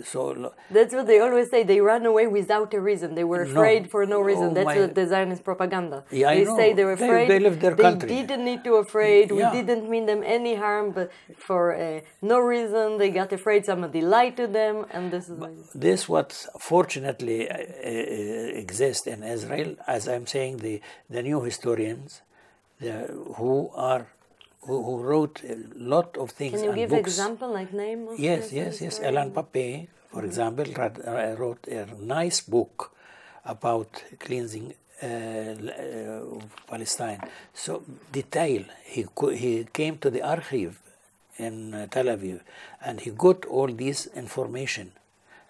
So that's what they always say. They ran away without a reason. They were afraid for no reason. That's the Zionist propaganda. Yeah, they say they were afraid. They left their country. They didn't need to afraid. We didn't mean them any harm, but for no reason they got afraid. Somebody lied to them, and this is this what fortunately exists in Israel. As I'm saying, the new historians, who wrote a lot of things. Can you give books. Example, like name? Of yes. Elan Pape, for example, wrote a nice book about cleansing Palestine. So detail. He came to the archive in Tel Aviv, and he got all this information.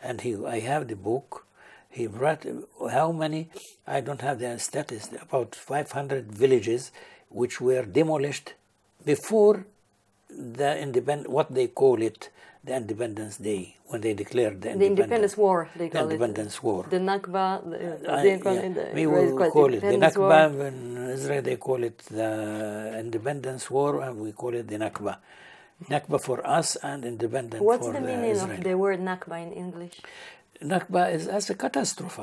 And I have the book. He brought how many? I don't have the statistics. About 500 villages which were demolished before the what they call it, the Independence Day, when they declared the Independence War. They call the Independence War. The Nakba. We will call it the Nakba. In Israel, they call it the Independence War, and we call it the Nakba. Nakba for us and independent What's for the meaning of the word Nakba in English? Nakba is as a catastrophe.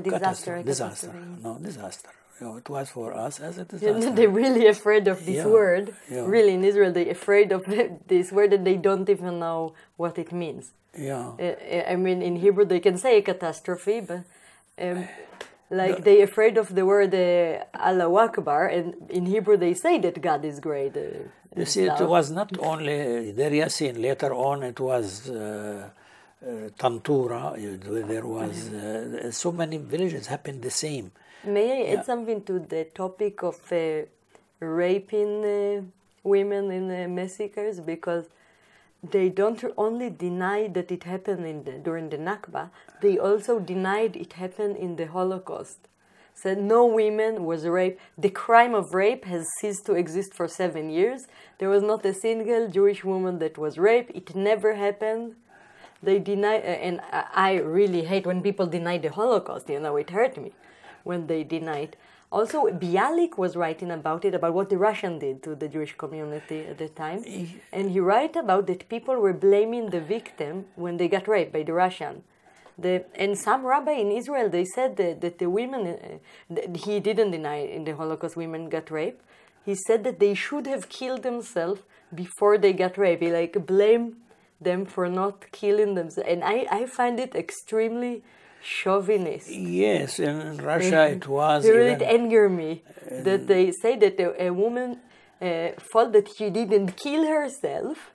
Disaster. Disaster. No, disaster. It was for us as a disaster. They're really afraid of this word. Really, in Israel, they're afraid of this word and they don't even know what it means. Yeah. I mean, in Hebrew, they can say catastrophe, but they're afraid of the word Allahu Akbar, and in Hebrew, they say that God is great. You see, it was not only Deir Yassin. Later on, it was Tantura. There was so many villages happened the same. May I add something to the topic of raping women in massacres? Because they don't only deny that it happened during the Nakba, they also denied it happened in the Holocaust. Said no women was raped. The crime of rape has ceased to exist for 7 years. There was not a single Jewish woman that was raped. It never happened. They deny, and I really hate when people deny the Holocaust. It hurt me when they deny it. Also, Bialik was writing about it, about what the Russians did to the Jewish community at the time. And he wrote about that people were blaming the victim when they got raped by the Russian. And some rabbi in Israel, they said that the women, he didn't deny in the Holocaust women got raped. He said that they should have killed themselves before they got raped. He blamed them for not killing themselves. And I find it extremely chauvinist. Yes, in Russia it was. It angered me that they say that a woman thought that she didn't kill herself.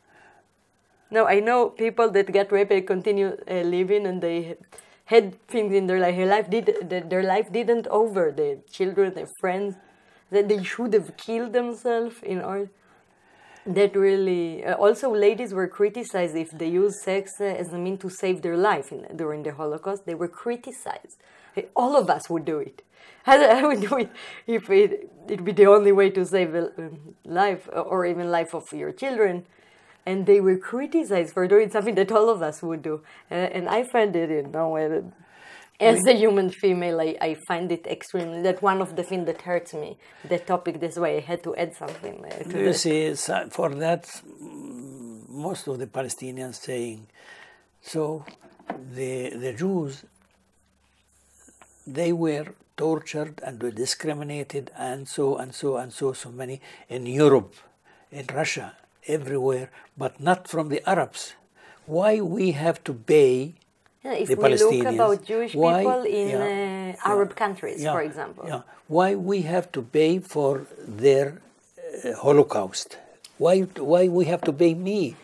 Now, I know people that get raped and continue living, and they had things in their life. Their life didn't over. The children, their friends, that they should have killed themselves in order. That really... also, ladies were criticized if they used sex as a means to save their life during the Holocaust. They were criticized. All of us would do it. How would do it if it'd be the only way to save life, or even life of your children. And they were criticized for doing something that all of us would do. And I find it, as a human female, I find it extremely, that one of the things that hurts me, the topic this way, I had to add something to you see, for that, most of the Palestinians saying, so the Jews, they were tortured and were discriminated and so many in Europe, in Russia, everywhere, but not from the Arabs. Why we have to pay if the we Palestinians? Look about Jewish people in Arab countries, for example. Why we have to pay for their Holocaust? Why we have to pay me?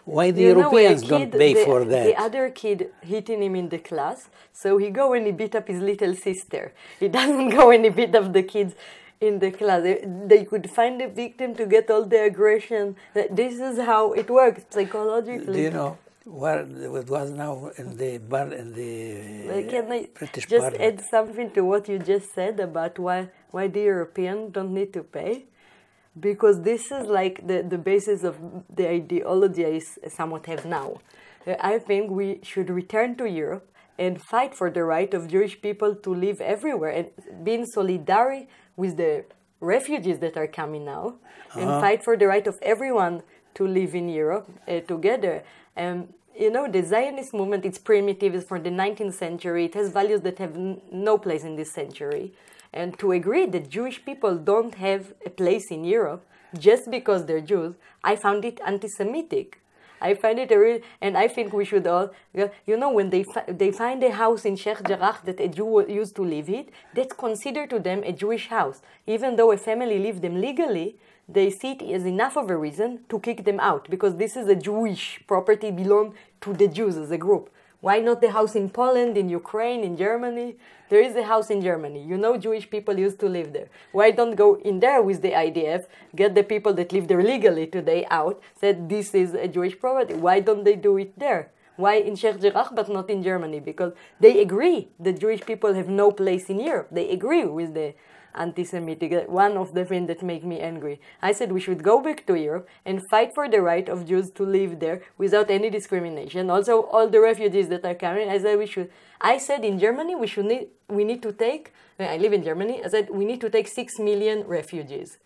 Why the Europeans don't pay for that? The other kid hitting him in the class, so he go and he beat up his little sister. He doesn't go and he beat up the kids in the class. They could find the victim to get all the aggression. This is how it works psychologically. Do you know where it was now in the Can I British just Parliament? add something to what you just said about why the Europeans don't need to pay? Because this is the basis of the ideology I somewhat have now. I think we should return to Europe and fight for the right of Jewish people to live everywhere and be in solidarity with the refugees that are coming now, and fight for the right of everyone to live in Europe together. The Zionist movement, it's primitive, it's from the 19th century, it has values that have no place in this century. And to agree that Jewish people don't have a place in Europe just because they're Jews, I found it anti-Semitic. I find it and I think we should all, when they find a house in Sheikh Jarrah that a Jew used to live in, that's considered to them a Jewish house. Even though a family lived them legally, they see it as enough of a reason to kick them out, because this is a Jewish property, belong to the Jews as a group. Why not the house in Poland, in Ukraine, in Germany? There is a house in Germany. You know Jewish people used to live there. Why don't go in there with the IDF, get the people that live there legally today out, said this is a Jewish property. Why don't they do it there? Why in Sheikh Jarrah but not in Germany? Because they agree the Jewish people have no place in Europe. They agree with the anti-Semitic. One of the things that make me angry. I said we should go back to Europe and fight for the right of Jews to live there without any discrimination. Also, all the refugees that are coming, I said we should. I said in Germany we need to take. I live in Germany. I said we need to take 6 million refugees.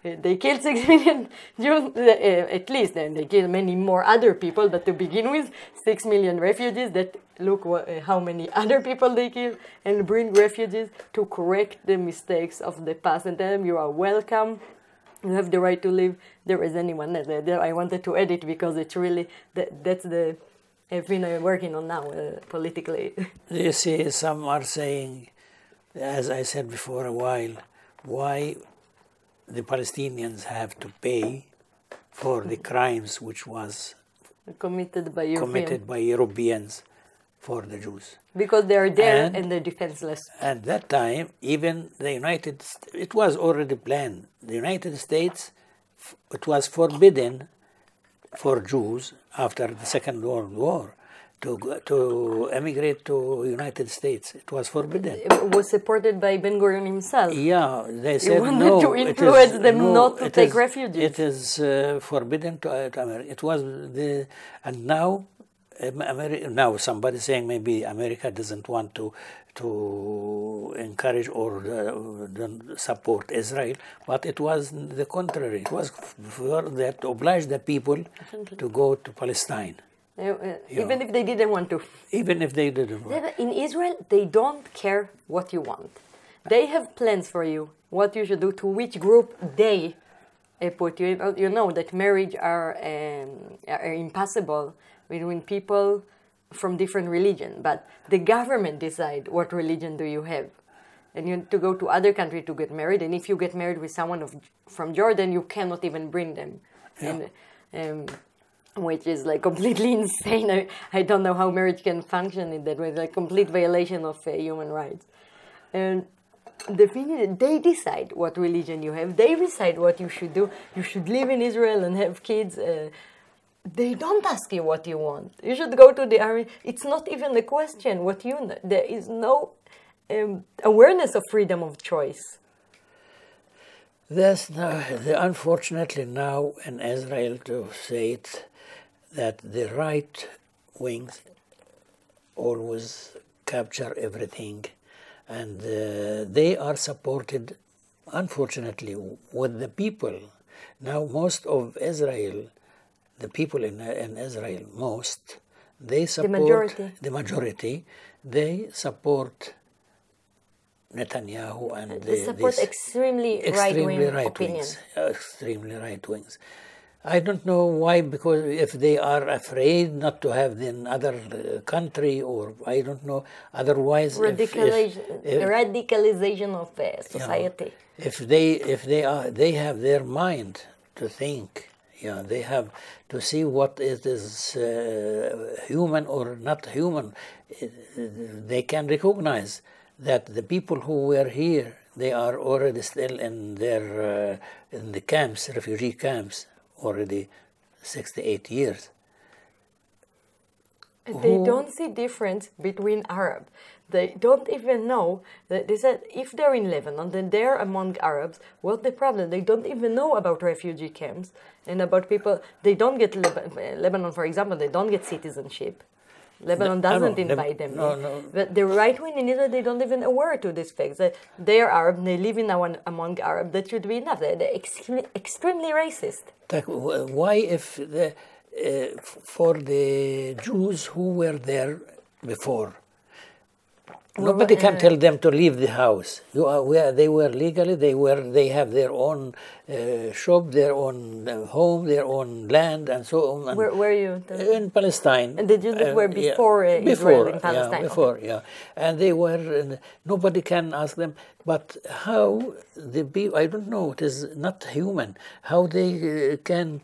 They killed 6 million Jews, at least, and they killed many more other people, but to begin with, 6 million refugees, that look how many other people they killed, and bring refugees to correct the mistakes of the past, and tell them you are welcome, you have the right to live, there is anyone there. I wanted to add it because it's really, that's the thing I'm working on now, politically. You see, some are saying, as I said before a while, why the Palestinians have to pay for the crimes which was committed by Europeans for the Jews. Because they are there and they're defenseless. At that time, even the it was already planned. The United States, it was forbidden for Jews after the Second World War to emigrate to United States. It was forbidden. It was supported by Ben-Gurion himself. Yeah, they said wanted no. to influence them not to take refugees. It is forbidden to America. It was and now, now somebody saying maybe America doesn't want to encourage or support Israel, but it was the contrary. It was for that obliged the people to go to Palestine. Even if they didn't want to. Even if they didn't want. In Israel, they don't care what you want. They have plans for you, what you should do, to which group they put you in. You know that marriage are impossible between people from different religions, but the government decide what religion do you have. And you have to go to other country to get married, and if you get married with someone from Jordan, you cannot even bring them. Yeah. And, which is like completely insane. I don't know how marriage can function in that way. It's like a complete violation of human rights. And the thing is, they decide what religion you have. They decide what you should do. You should live in Israel and have kids. They don't ask you what you want. You should go to the army. It's not even a question what you know. There is no awareness of freedom of choice. There's unfortunately now in Israel, to say it, that the right wings always capture everything, and they are supported, unfortunately, with the people. Now most of Israel, the people in Israel, they support the majority. They support Netanyahu and they support extremely right-wing opinions. Extremely right wings. I don't know why, because if they are afraid not to have in other country, or I don't know, otherwise radicalization of society. You know, if they have their mind to think, they have to see what it is human or not human. They can recognize that the people who were here, they are already still in their in the camps, refugee camps, already 68 years. They don't see difference between Arab. They don't even know that they said if they're in Lebanon, then they're among Arabs. What's the problem? They don't even know about refugee camps and about people. They don't get Lebanon, for example. They don't get citizenship. Lebanon doesn't invite them. No. But the right wing in Israel, they don't even aware to this fact that they are Arab, they live among Arab. That should be enough. They're extremely racist. Why, if for the Jews who were there before, nobody can tell them to leave the house. They were legally. They have their own shop, their own home, their own land, and so on. And where were you? In Palestine. And the Jews were before Israel in Palestine. And they were. Nobody can ask them. But how the people? I don't know. It is not human. How they can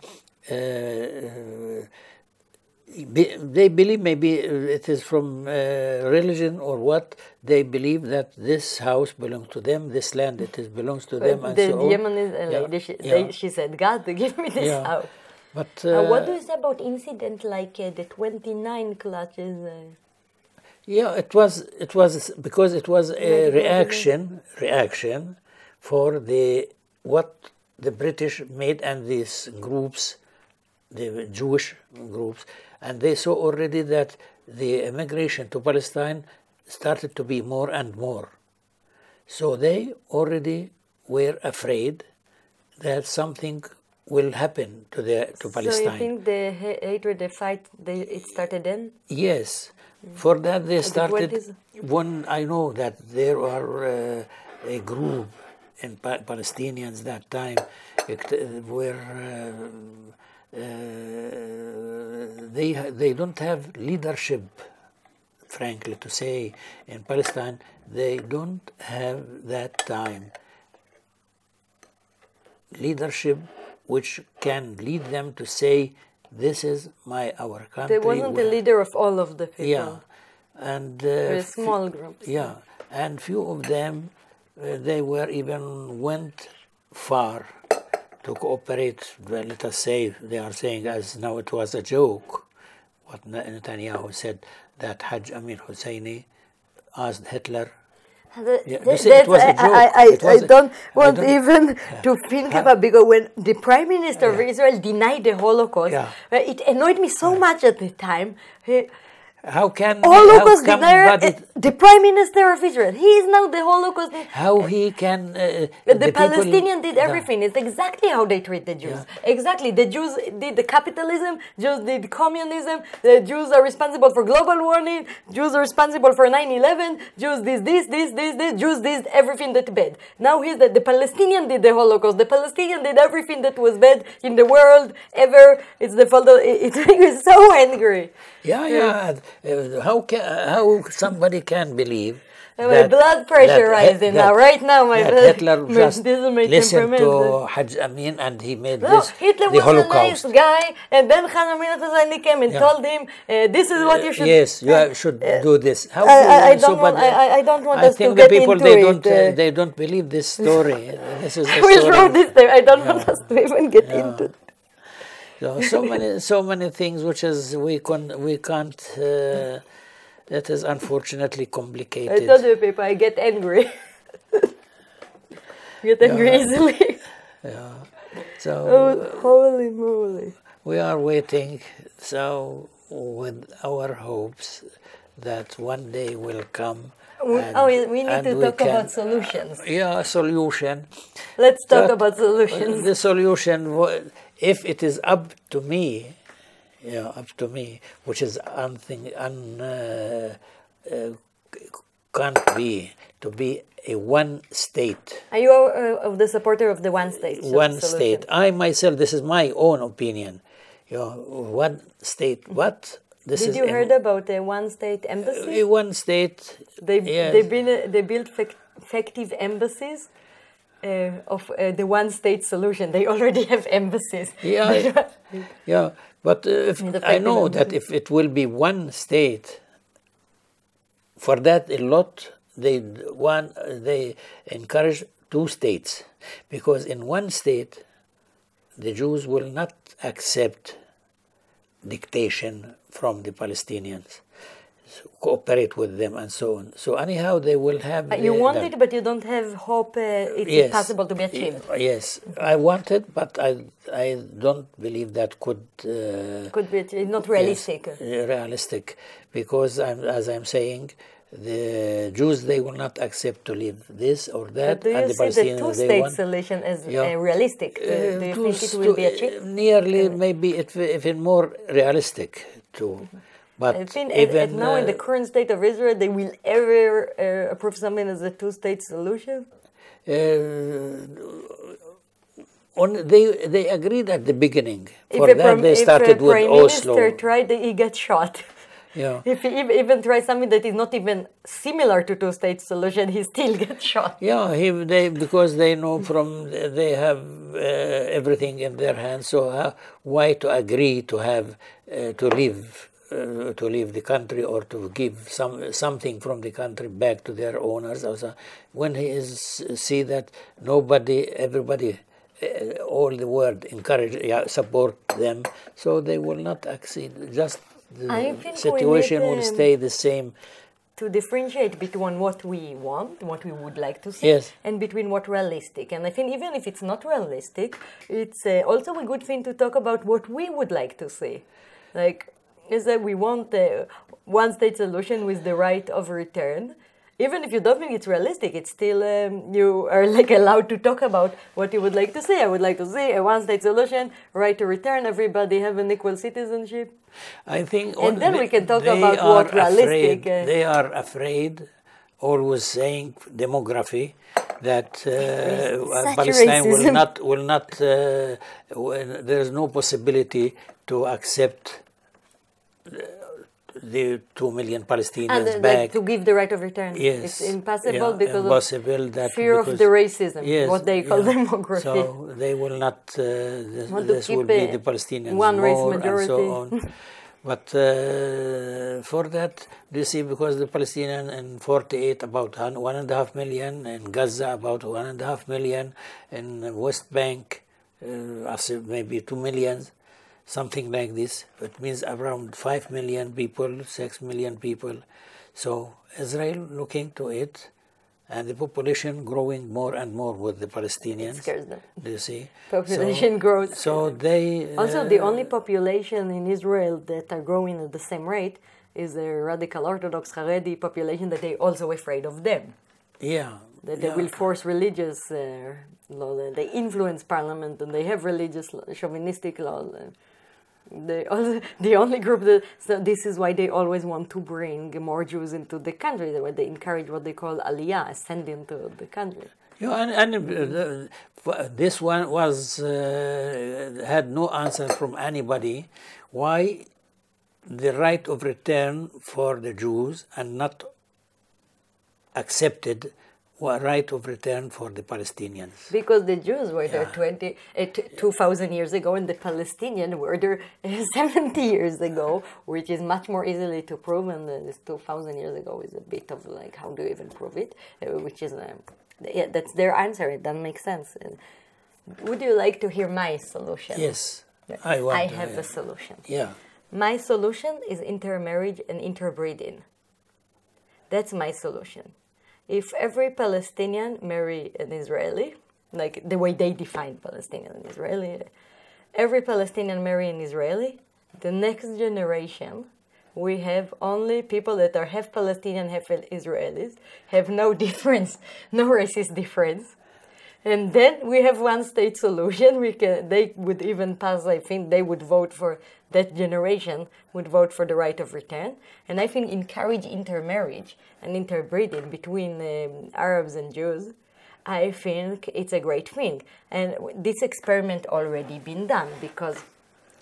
They believe, maybe it is from religion or what, they believe that this house belongs to them, this land belongs to them, and so on. The Yemenis lady, she said, God, give me this house. But what do you say about incident like the 29 clutches? Yeah, it was because it was a reaction for what the British made, and these groups, the Jewish groups, and they saw already that the immigration to Palestine started to be more and more. So they already were afraid that something will happen to Palestine. So you think the hatred, the fight, it started then? Yes. For that they started, when I know that there are a group in Palestinians that time where they don't have leadership, frankly to say, in Palestine. They don't have that time leadership which can lead them to say, this is our country. They wasn't the leader of all of the people. Yeah, and a small group. Yeah, and few of them, they were even went far to cooperate. Well, let us say, they are saying, as now it was a joke, what Netanyahu said, that Hajj Amir Husseini asked Hitler. It was a joke. I don't want even to think about, because when the Prime Minister of Israel denied the Holocaust, it annoyed me so much at the time. How can Holocaust denier, the Prime Minister of Israel? He is now the Holocaust. How he can? The Palestinians did everything. It's exactly how they treat the Jews. Yeah. Exactly. The Jews did the capitalism. Jews did communism. The Jews are responsible for global warming. Jews are responsible for 9/11. Jews did this. Jews did everything that's bad. Now here's the Palestinian did the Holocaust. The Palestinian did everything that was bad in the world ever. It's the fault of, it makes me so angry. Yeah. How somebody can believe my blood pressure rising now. Right now, my Hitler just listened to Hajj Amin and he made this Hitler the was Holocaust. A nice guy, and then Khan Amin Husseini came and told him, "This is what you should." Yes, you should do this. How I don't want us to get into it. They don't believe this story. This is the we story. wrote this there. I don't want us to even get into it. So many things which is we can't. That is unfortunately complicated. I told you, people, I get angry. Get angry easily. Yeah. So. Oh, holy moly! We are waiting. So with our hopes that one day will come. We need to talk about solutions. Yeah, solution. Let's talk about solutions. The solution, if it is up to me, which is can't be, to be a one state. Are you of the supporter of the one state? One state. I myself, this is my own opinion. One state. What? Did you heard about a one-state embassy? One state. They built effective embassies of the one-state solution. They already have embassies. Yeah, yeah. But I know that if it will be one state, for that a lot they encourage two states, because in one state the Jews will not accept dictation from the Palestinians, cooperate with them and so on. So anyhow they will have... You want it, but you don't have hope it's possible to be achieved. Yes, I want it, but I don't believe that could be achieved. Not realistic. Yes, realistic, because as I'm saying, the Jews, they will not accept to leave this or that. But do you see the two-state solution as realistic? Do you think it will be achieved? Nearly, maybe even more realistic too. But I think even now in the current state of Israel, they will ever approve something as a two-state solution? They agreed at the beginning. For that, they started with Oslo. If a prime minister tried, he got shot. Yeah. If he even tries something that is not even similar to two-state solution, he still gets shot. Yeah, because they know they have everything in their hands. So why to agree to have to leave the country or to give something from the country back to their owners? Also, when he see that everybody. All the world encourage, support them, so they will not accede. Just the situation will stay the same. To differentiate between what we want, what we would like to see, yes, and between what realistic. And I think even if it's not realistic, it's also a good thing to talk about what we would like to see. Like, is that we want a one-state solution with the right of return. Even if you don't think it's realistic, it's still, you are like allowed to talk about what you would like to see. I would like to see a one-state solution, right to return, everybody have an equal citizenship. I think... And then we can talk about what realistic... They are afraid, always saying demography, that Palestine will not there is no possibility to accept the 2 million Palestinians back. Like to give the right of return. Yes. It's impossible because of fear of the racism, what they call demography. So they will not, this will be the Palestinians one race more majority. and so on. But for that, you see, because the Palestinians in 48 about 1.5 million, in Gaza about 1.5 million, in West Bank maybe 2 million. Something like this. It means around 5 million people, 6 million people. So Israel looking to it, and the population growing more and more with the Palestinians. It scares them. Do you see? Population growth. So they... Also, the only population in Israel that are growing at the same rate is the radical Orthodox Haredi population that they also afraid of them. Yeah. That they will force religious law. They influence parliament and they have religious chauvinistic law. The only group that, so this is why they always want to bring more Jews into the country. They encourage what they call aliyah, ascending to the country. Yeah, and this one was had no answer from anybody. Why the right of return for the Jews and not accepted right of return for the Palestinians? Because the Jews were there 2,000 years ago, and the Palestinians were there 70 years ago, which is much more easily to prove. And this 2,000 years ago is a bit of like, how do you even prove it? Which is, that's their answer. It doesn't make sense. Would you like to hear my solution? Yes, I have a solution. Yeah. My solution is intermarriage and interbreeding. That's my solution. If every Palestinian marry an Israeli, like the way they define Palestinian and Israeli, every Palestinian marry an Israeli, the next generation, we have only people that are half Palestinian, half Israelis, have no difference, no racist difference. And then we have one-state solution. They would even pass, I think they would vote for, that generation would vote for the right of return. And I think encourage intermarriage and interbreeding between Arabs and Jews, I think it's a great thing. And this experiment already been done because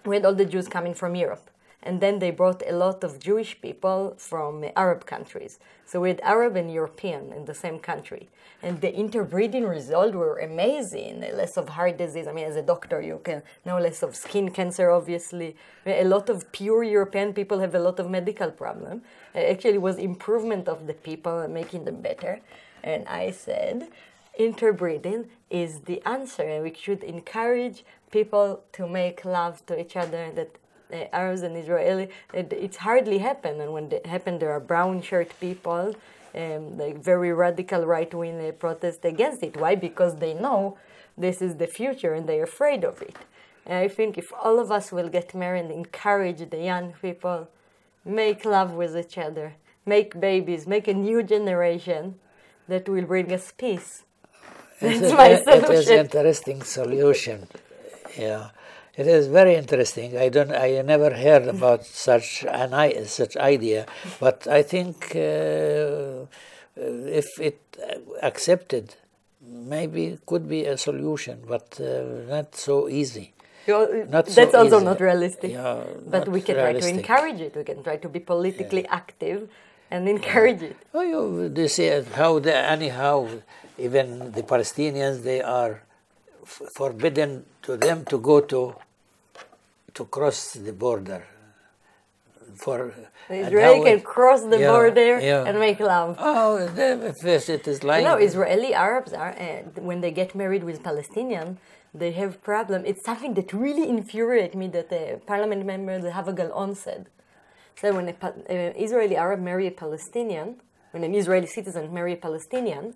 we had all the Jews coming from Europe. And then they brought a lot of Jewish people from Arab countries. So we had Arab and European in the same country. And the interbreeding results were amazing. Less of heart disease. I mean, as a doctor, you can know less of skin cancer, obviously. A lot of pure European people have a lot of medical problems. Actually, it was improvement of the people, making them better. And I said, interbreeding is the answer. And we should encourage people to make love to each other, that Arabs and Israeli, it's hardly happened. And when it happened, there are brown shirt people, like very radical right-wing protest against it. Why? Because they know this is the future and they're afraid of it. And I think if all of us will get married and encourage the young people, make love with each other, make babies, make a new generation that will bring us peace. That's my solution. It is an interesting solution. Yeah. It is very interesting. I never heard about such idea, but I think if it accepted, maybe it could be a solution, but not so easy. That's also easy. not realistic. Yeah, but we can try to encourage it. We can try to be politically active and encourage it. Oh, they say anyhow, even the Palestinians, they are forbidden to them to go to cross the border. The Israeli can cross the border and make love. Oh, first it is like... Israeli Arabs are when they get married with Palestinian, they have problem. It's something that really infuriates me that the parliament member, the Hava Gal'on, said. So when an Israeli Arab marry a Palestinian, when an Israeli citizen marry a Palestinian,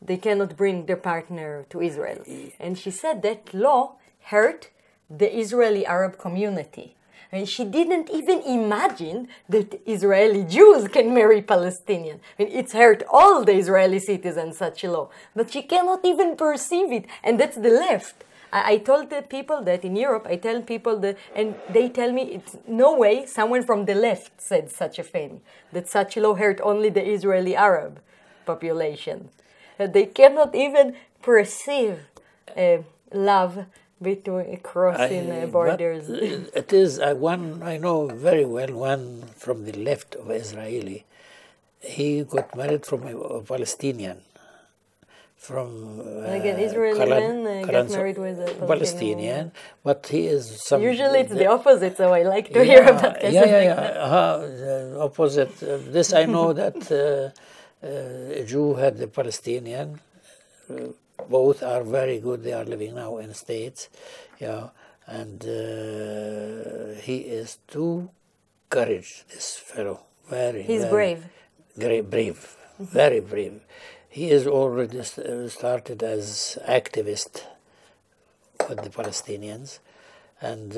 they cannot bring their partner to Israel. And she said that law hurt the Israeli Arab community. And she didn't even imagine that Israeli Jews can marry Palestinian. I mean, it's hurt all the Israeli citizens, such a law. But she cannot even perceive it. And that's the left. I told the people that in Europe, I tell people that, and they tell me it's no way someone from the left said such a thing, that such a law hurt only the Israeli Arab population. They cannot even perceive love between crossing borders. It is one I know very well, one from the left of Israeli. He got married from a Palestinian. From like an Israeli man got married with a Palestinian, but he is some... Usually it's the opposite, so I like to hear about cases the opposite. This I know that a Jew had the Palestinian. Both are very good. They are living now in the States, and he is too courage. This fellow, He's brave. Brave, very brave. He is already started as activist with the Palestinians, and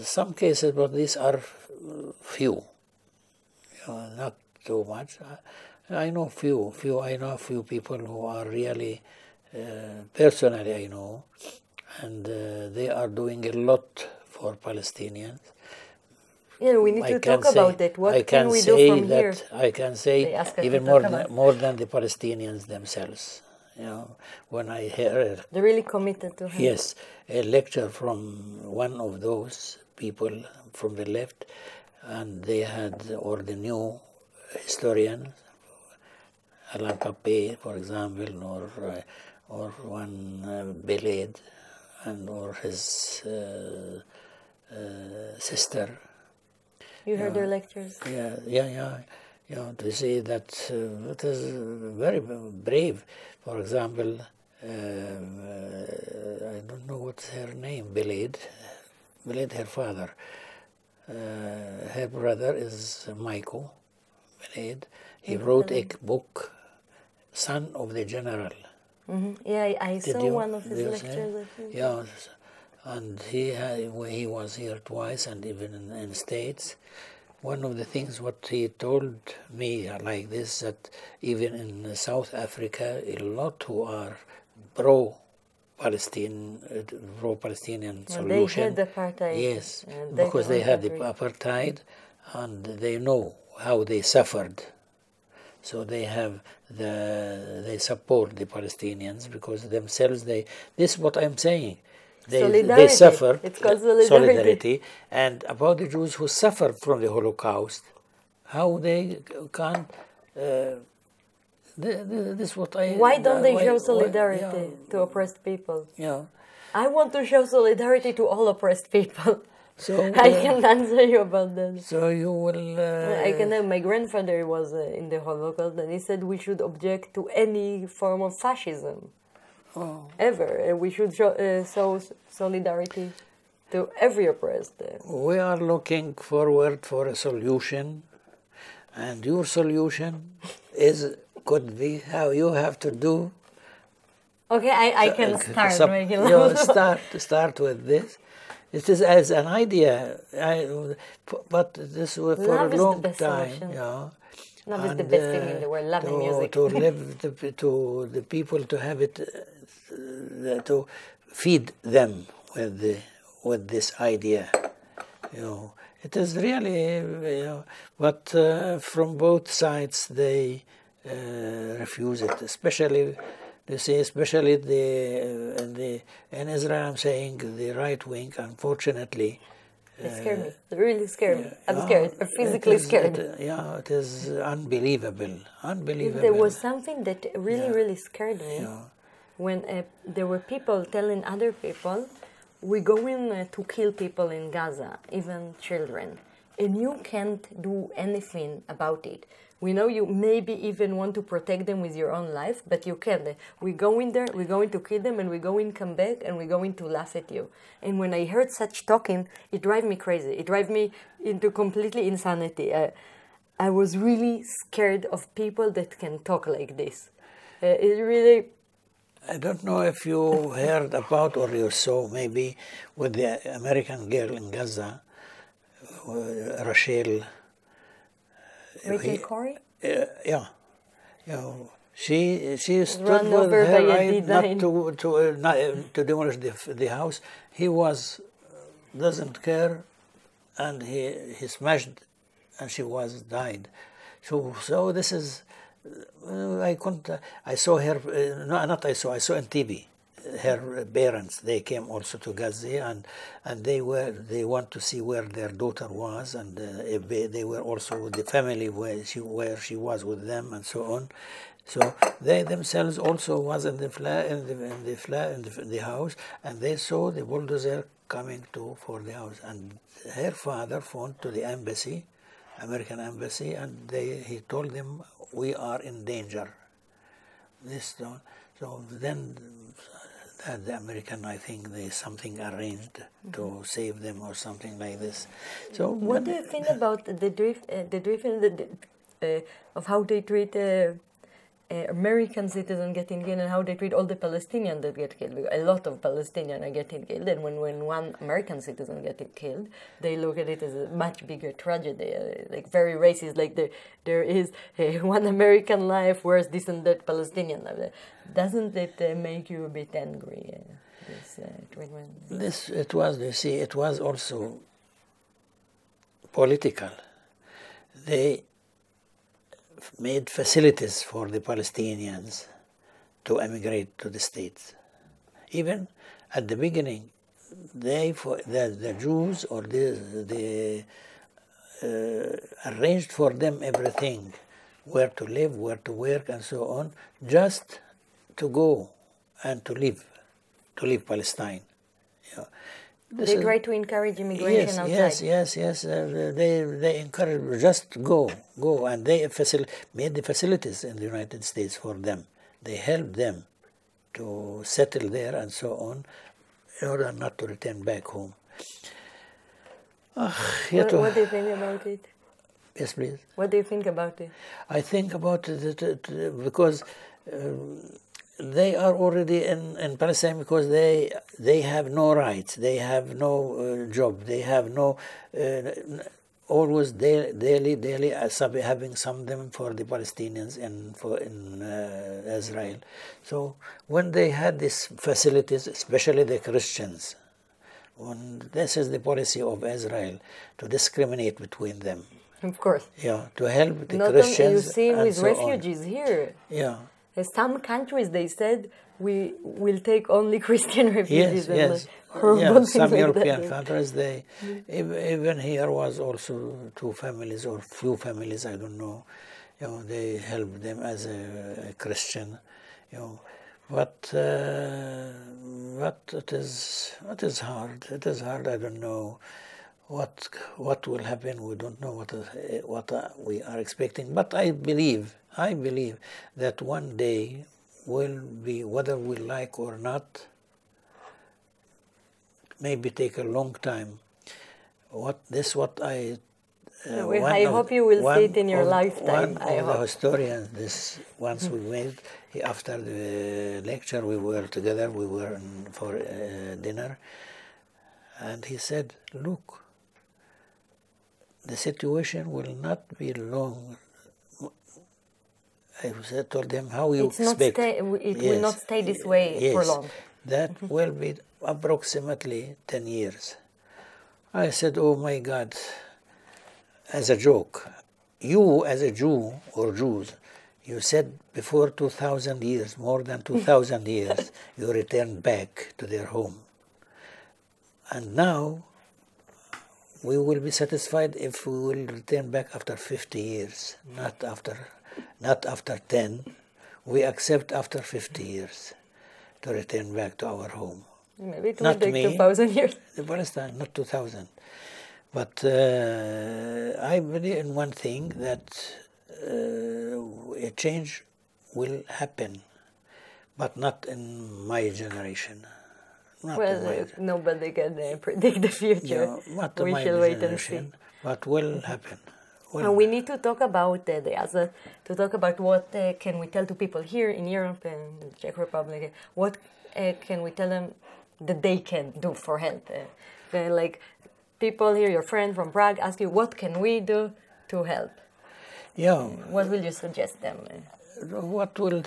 some cases, but these are few, not too much. I know few. I know a few people who are really, personally I know, and they are doing a lot for Palestinians. Yeah, we need to talk about that. What can we do from here? I can say even more than the Palestinians themselves. When I hear... They're really committed to him. Yes, a lecture from one of those people from the left, and they had, or the new historian, Alain Capet, for example, or one Beled, and or his sister. You heard their lectures? Yeah. To say that it is very brave. For example, I don't know what's her name, Beled, her father. Her brother is Michael Beled. He wrote a book, Son of the General. Mm-hmm. Yeah, I saw one of his lectures. Yes. And he was here twice, and even in the States. One of the things what he told me like this, that even in South Africa, a lot who are pro-Palestinian solution. They had apartheid. Yes, because they had the apartheid, and they know how they suffered. So they support the Palestinians because themselves this is what I'm saying. They suffer. It's called solidarity. And about the Jews who suffered from the Holocaust, how they can't. This is what I. Why don't they show solidarity to oppressed people? Yeah. I want to show solidarity to all oppressed people. So I can answer you about that. So you will. I can know. My grandfather was in the Holocaust, and he said we should object to any form of fascism. Ever. We should show solidarity to every oppressed. We are looking forward for a solution, and your solution could be how you have to do. Okay, I can start making love. Start with this. It is as an idea, but this was for a long time. Love is the best thing in the world. Love and music. To live to the people, to have it, to feed them with this idea. It is really, but from both sides they refuse it. Especially You see, especially in Israel, I'm saying the right wing, unfortunately. They scare me. They really scare me. I'm scared. I'm physically scared. It is unbelievable. Unbelievable. There was something that really scared me when there were people telling other people, we're going to kill people in Gaza, even children, and you can't do anything about it. We know you maybe even want to protect them with your own life, but you can't. We go in there, we're going to kill them, and we're going to come back, and we're going to laugh at you. And when I heard such talking, it drives me crazy. It drives me into completely insanity. I was really scared of people that can talk like this. It really... I don't know if you heard about or you saw maybe with the American girl in Gaza, Rachel Corey? Yeah. She stood with her right not to demolish the house. He doesn't care, and he smashed, and she died. So this is I saw her I saw on TV. Her parents, they came also to Gaza, and they want to see where their daughter was, and they were also with the family where she was with them, and so on. So they themselves also was in the house, and they saw the bulldozer coming for the house, and her father phoned to the embassy, American embassy, and he told them, we are in danger. So then. The American, I think, something arranged to save them or something like this. So, what do you think about the drift of how they treat American citizens getting killed and how they treat all the Palestinians that get killed? A lot of Palestinians are getting killed, and when one American citizen gets killed, they look at it as a much bigger tragedy, like very racist. Like there is one American life, whereas this and that Palestinian life. Doesn't it make you a bit angry? This treatment. It was also political. They made facilities for the Palestinians to emigrate to the States. Even at the beginning, the Jews or the arranged for them everything, where to live, where to work, and so on, just to go and to leave Palestine. They try to encourage immigration outside. Yes. They encourage just go, and they made the facilities in the United States for them. They helped them to settle there and so on, in order not to return back home. What do you think about it? Yes, please. What do you think about it? I think about it because they are already in Palestine, because they have no rights, they have no job, they have no always daily having some of them for the Palestinians in Israel. So when they had these facilities, especially the Christians, this is the policy of Israel, to discriminate between them. Of course. Yeah, to help the Not Christians. You see, with so refugees here. Yeah. Some countries, they said, we will take only Christian refugees. Yes. Some European countries, even here was also two families or few families, I don't know. They help them as a Christian. But it is hard. It is hard. I don't know what will happen. We don't know what we are expecting. But I believe that one day will be, whether we like or not, maybe take a long time. I hope you will see it in your lifetime. One of the historians, once we met, after the lecture, we were together, we were for dinner, and he said, look, the situation will not be long. I told him, how you expect? It will not stay this way for long. That will be approximately 10 years. I said, oh my God, as a joke, you as a Jew or Jews, You said before 2,000 years, more than 2,000 years, you returned back to their home. And now, we will be satisfied if we will return back after 50 years, not after 10. We accept after 50 years to return back to our home. Maybe it will take 2,000 years. Palestine, not 2,000. But I believe in one thing, that a change will happen, but not in my generation. Nobody can predict the future. Not we shall wait and see. But will happen. And we need to talk about what can we tell to people here in Europe and the Czech Republic. What can we tell them that they can do for help? Like people here, your friend from Prague, ask you, what can we do to help? Yeah. What will you suggest them? What will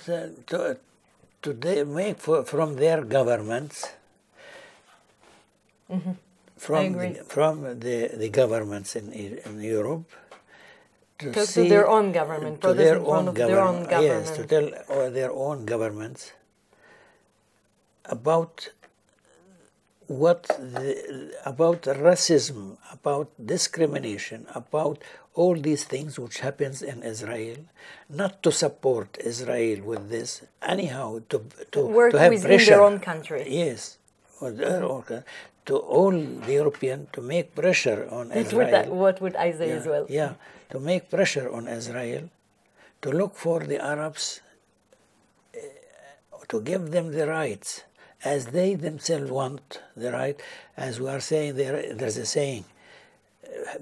they make from their governments? Mm-hmm. From the governments in Europe, to their own government, to their own government. Yes, to tell their own governments about about racism, about discrimination, about all these things which happens in Israel, not to support Israel with this, anyhow, to work have within pressure. Their own country. Yes, to all the European to make pressure on Israel. What would I say as well? Yeah, to make pressure on Israel, to look for the Arabs, to give them the rights, as they themselves want the right. As we are saying, there's a saying,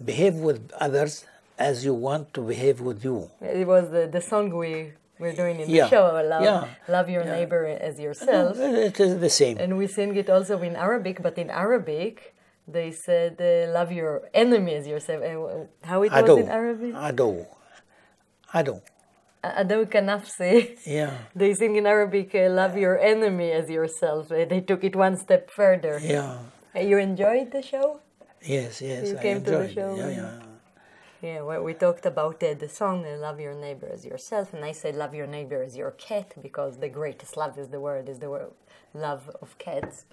behave with others as you want to behave with you. It was the song we're doing in the show, love your neighbor as yourself. No, it is the same. And we sing it also in Arabic, but in Arabic, they said, love your enemy as yourself. How it was in Arabic? Ado. Ado kanafsi. Yeah. They sing in Arabic, love your enemy as yourself. They took it one step further. Yeah. You enjoyed the show? Yes. You came to the show? Yeah, well, we talked about the song, love your neighbor as yourself, and I said love your neighbor as your cat, because the greatest love is the word love of cats.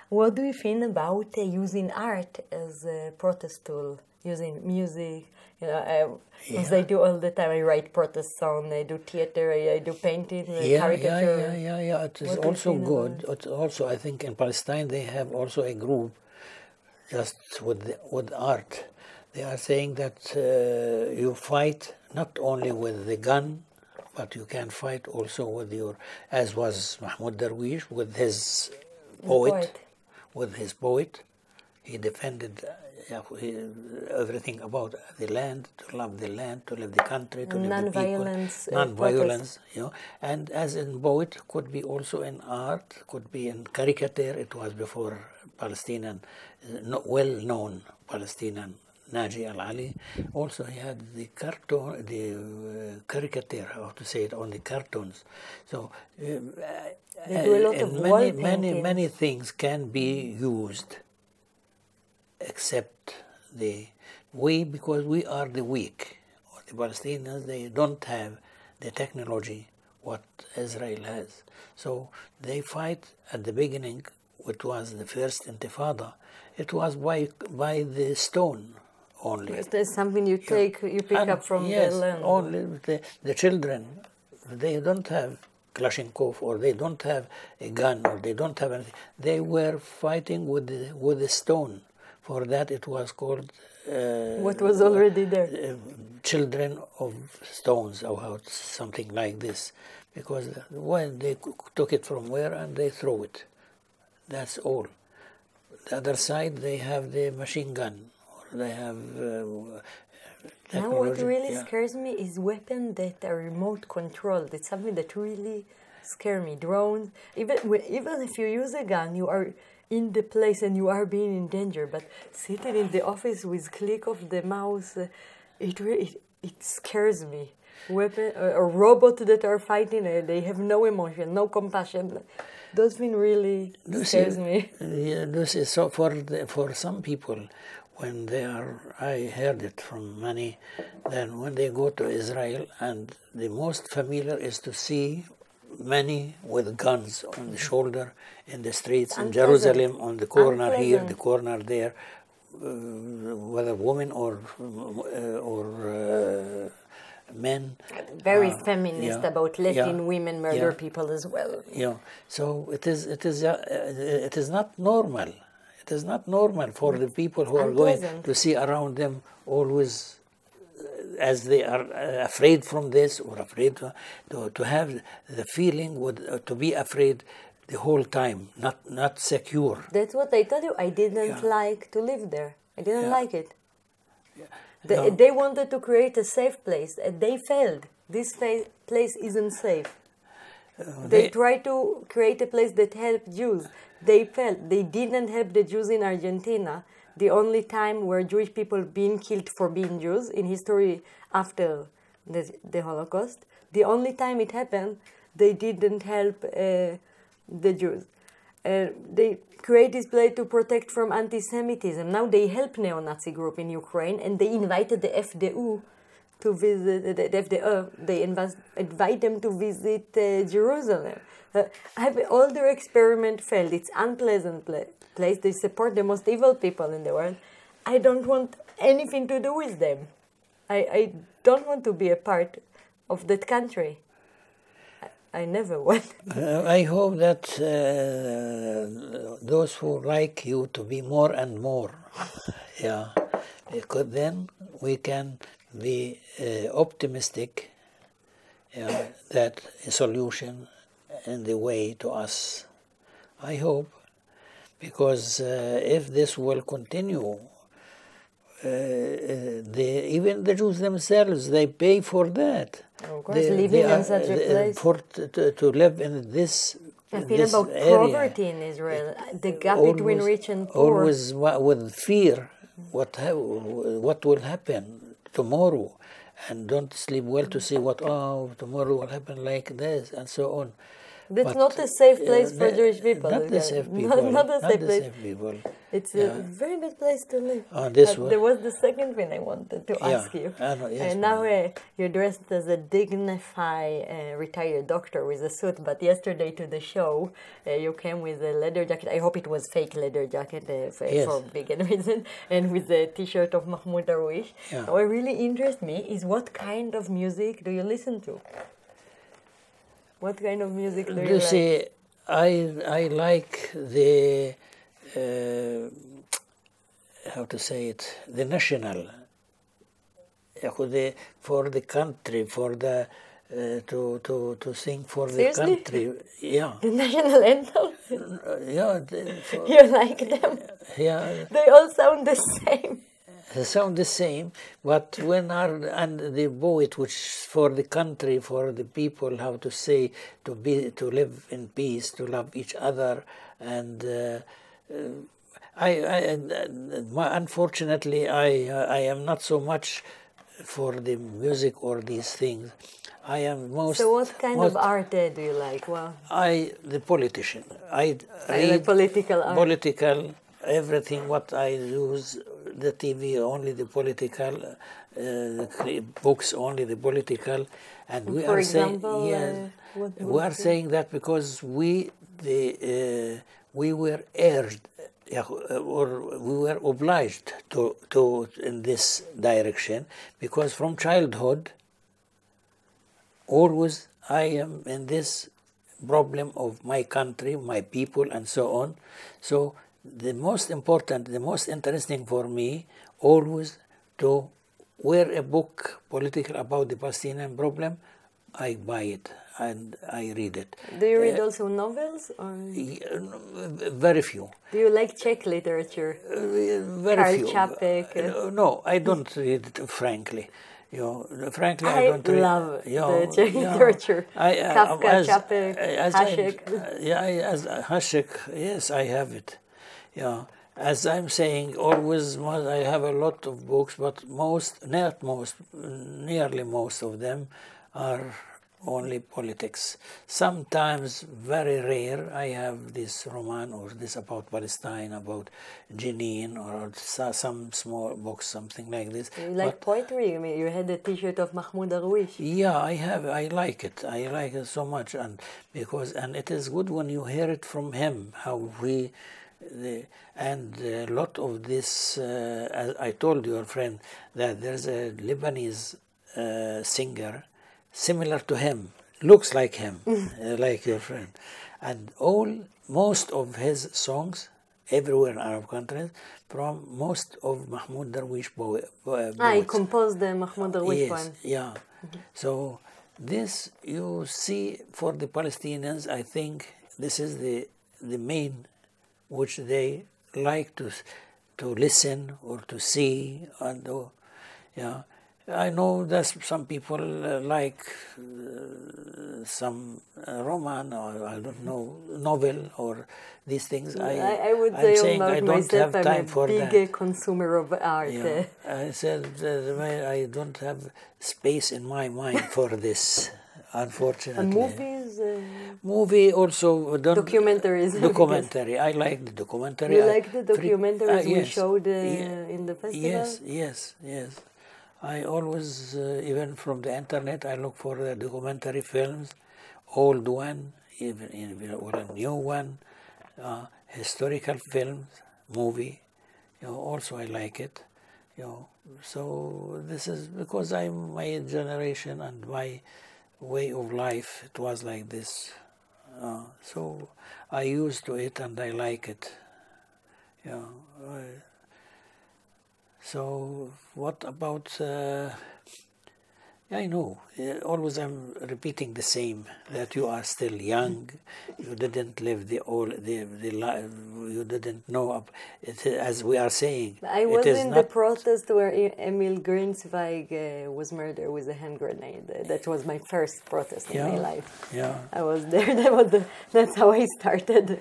What do you think about using art as a protest tool, using music? Because they do all the time. I write protest songs, I do theater, I do painting, caricature. Yeah. It is also good. It's also, I think, in Palestine they have also a group just with art. They are saying that you fight not only with the gun, but you can fight also with as was Mahmoud Darwish, with his poet. He defended everything about the land, to love the land, to love the country, to live the people. Non-violence. And as in poet, could be also in art, could be in caricature. It was before Palestinian, well-known Palestinian Naji Al-Ali. Also he had the cartoon, the caricature, how to say it, on the cartoons. So they do a lot of many things can be used, except because we are the weak. The Palestinians, they don't have the technology what Israel has. So they fight at the beginning, which was the first Intifada. It was by the stone only. There's something you pick up from the land. Only the children, they don't have Kalashnikov, or they don't have a gun, or they don't have anything. They were fighting with the stone. For that it was called... what was already there? Children of stones, or something like this. Because when they took it from where and they throw it. That's all. The other side, they have the machine gun. They have now what really scares me is weapons that are remote controlled. It's something that really scares me. Drones, even if you use a gun, you are in the place and you are being in danger. But sitting in the office with click of the mouse, it scares me. Weapon or robots that are fighting, they have no emotion, no compassion. Those things really scares me. Yeah, this is so for some people. when they are, I heard it from many, then when they go to Israel, and the most familiar is to see many with guns on the shoulder in the streets in Jerusalem, on the corner here, the corner there, whether women or men. Very feminist about letting women murder people as well. Yeah, so it is not normal. It is not normal for the people who are going to see around them always as they are afraid from this or afraid to have the feeling to be afraid the whole time, not secure. That's what I told you. I didn't like to live there. I didn't like it. They wanted to create a safe place, and they failed. This place isn't safe. They tried to create a place that helped Jews. They failed. They didn't help the Jews in Argentina. The only time where Jewish people being killed for being Jews in history after the Holocaust, the only time it happened, they didn't help the Jews. They create this place to protect from anti-Semitism. Now they help neo-Nazi group in Ukraine, and they invited the FDU to visit the FDU. They invite them to visit Jerusalem. All their experiment failed. It's unpleasant place. They support the most evil people in the world. I don't want anything to do with them. I don't want to be a part of that country. I never want. I hope that those who like you to be more and more, because then we can be optimistic that a solution in the way to us. I hope, because if this will continue, even the Jews themselves, they pay for that. Of course, living in such a place. To live in this I feel about poverty in Israel, the gap between rich and poor. Always with fear, what will happen tomorrow, and don't sleep well to see tomorrow will happen like this, and so on. That's not a safe place for Jewish people. Not the safe people. Not a safe place. People. It's a very bad place to live. There was the second thing I wanted to ask you. And now you're dressed as a dignified retired doctor with a suit, but yesterday to the show you came with a leather jacket. I hope it was fake leather jacket for vegan reason, and with the T-shirt of Mahmoud Darwish. Yeah. What really interests me is what kind of music do you listen to? What kind of music do you like? See, I like the how to say it, the national, for the country, for the to sing for Seriously? the country. Yeah. The national anthem? Yeah. You like them? Yeah. They all sound the same. They sound the same, but and the poet, which for the country, for the people, how to say, to live in peace, to love each other, and unfortunately, I am not so much for the music or these things. I am most. So, what kind of art do you like? Well, the politician. I read political art. Political. Everything what I use, the TV only the political, books only the political, and we are saying we are saying that because we were urged or we were obliged to in this direction, because from childhood always I am in this problem of my country, my people, and so on. So the most important, the most interesting for me, always to wear a book political about the Palestinian problem, I buy it and I read it. Do you read also novels? Or? Very few. Do you like Czech literature? Very few. Čapek? No, I don't read it, frankly. Frankly, I don't read. I love the Czech literature. Kafka, Čapek, Hašek. As Hašek, yes, I have it. Yeah, as I'm saying, always I have a lot of books, but nearly most of them are only politics. Sometimes, very rare, I have this roman or this about Palestine, about Jenin, or some small books, something like this. You like poetry? I mean, you had a T-shirt of Mahmoud Darwish. Yeah, I have. I like it. I like it so much, and it is good when you hear it from him. And a lot of this, as I told your friend, that there's a Lebanese singer similar to him, looks like him, like your friend, and most of his songs everywhere in Arab countries from most of Mahmoud Darwish poets. I composed the Mahmoud Darwish one. Yeah. So this you see for the Palestinians, I think this is the main which they like to listen or to see, and yeah. I know that some people like some roman or I don't know novel or these things. I would say about myself, I'm a big consumer of art. Yeah. I said I don't have space in my mind for this, unfortunately. And movies? Movie also. Documentaries. Documentary. I like the documentary. You like the documentaries we showed in the festival? Yes. I always, even from the internet, I look for the documentary films, old one, even a new one, historical films, movie. Also I like it. So this is because my generation and my way of life. It was like this. So I used to it and I like it. So what about? I know. Always I'm repeating the same. That you are still young. You didn't live the life. You didn't know it, as we are saying. I was in the protest where Emil Greenswijk was murdered with a hand grenade. That was my first protest in my life. Yeah. I was there. That's how I started.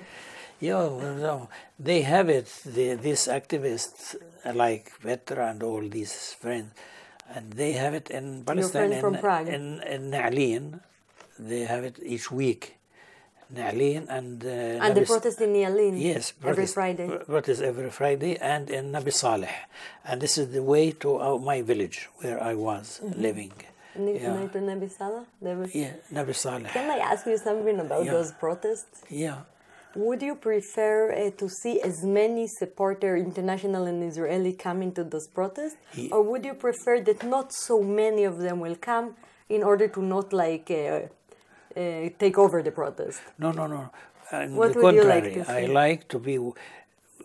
Yeah, they have it. These activists like Petra and all these friends, and they have it in Palestine. Your friend from Prague. In Na'alin, they have it each week. Na'alin and the protest in Na'alin. Yes, every Friday. Protest every Friday, and in Nabi Saleh, and this is the way to my village where I was living. To Nabi Saleh? Yeah, Nabi Saleh. Can I ask you something about those protests? Yeah. Would you prefer to see as many supporters, international and Israeli, come into those protests? Or would you prefer that not so many of them will come in order to not take over the protest? No. What would you like to see? I like to be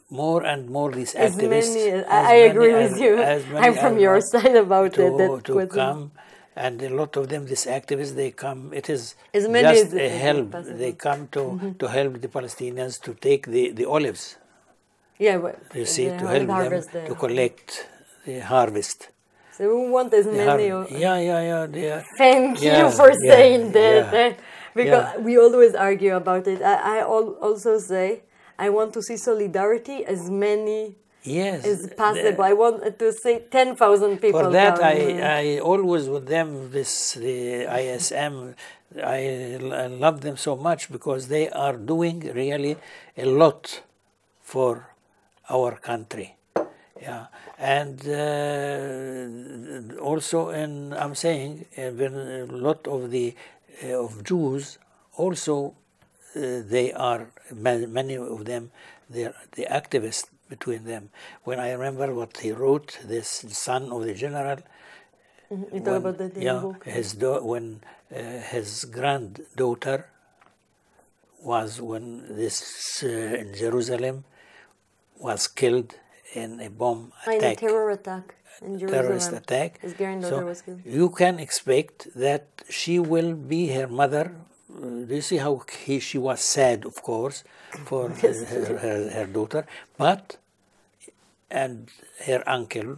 more and more these activists. I agree with you. I'm from your side about that. To come. And a lot of them, these activists, they come. It is as many just a help. They come to help the Palestinians to take the olives. Yeah, but you see, to help them to collect the harvest. So we want as many. Yeah. Thank you for saying that. Because we always argue about it. I also say I want to see solidarity as many. Yes, is possible. I want to say 10,000 people. For that, I always with them the ISM. I love them so much because they are doing really a lot for our country. Yeah, and also, I'm saying, a lot of of Jews also they are many of them. They are the activists. Between them, when I remember what he wrote, this son of the general, you talk about that in the book. When his granddaughter was this in Jerusalem was killed in a bomb attack, in a terror attack in Jerusalem. Terrorist attack. His granddaughter was killed. You can expect that she will be her mother. Do you see how she was sad, of course, for her daughter, and her uncle,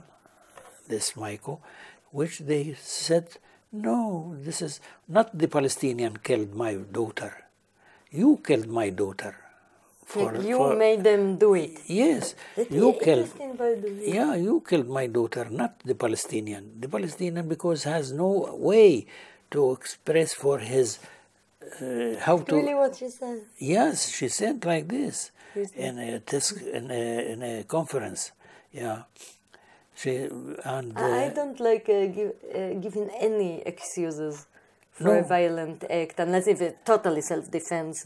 this Michael, which they said, no, this is not the Palestinian killed my daughter. You killed my daughter. You made them do it. Yes, you killed. You killed my daughter, not the Palestinian. The Palestinian because has no way to express for his how to. Really, what she said? Yes, she said like this in a conference. Yeah, I don't like giving any excuses for a violent act unless if it's totally self-defense.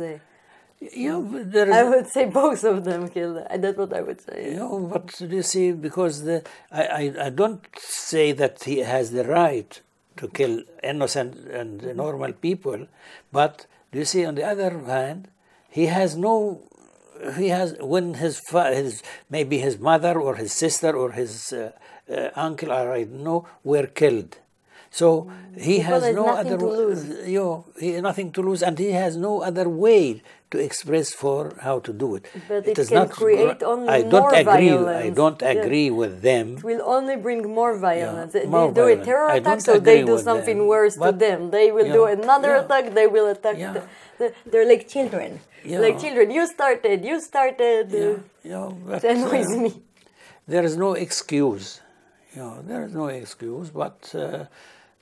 Yeah, I would say both of them killed. That's what I would say. Yeah, but you see, because I don't say that he has the right to kill innocent and normal people, but you see, on the other hand, when maybe his mother or his sister or his uncle, or I don't know, were killed. So he has no other. He has nothing to lose, and he has no other way to express for how to do it. But it can create only more violence. I don't agree with them. It will only bring more violence. They do a terror attack, so they do something worse to them. They will do another attack. They will attack. They're like children. Like children. You started. It annoys me. There is no excuse. There is no excuse, but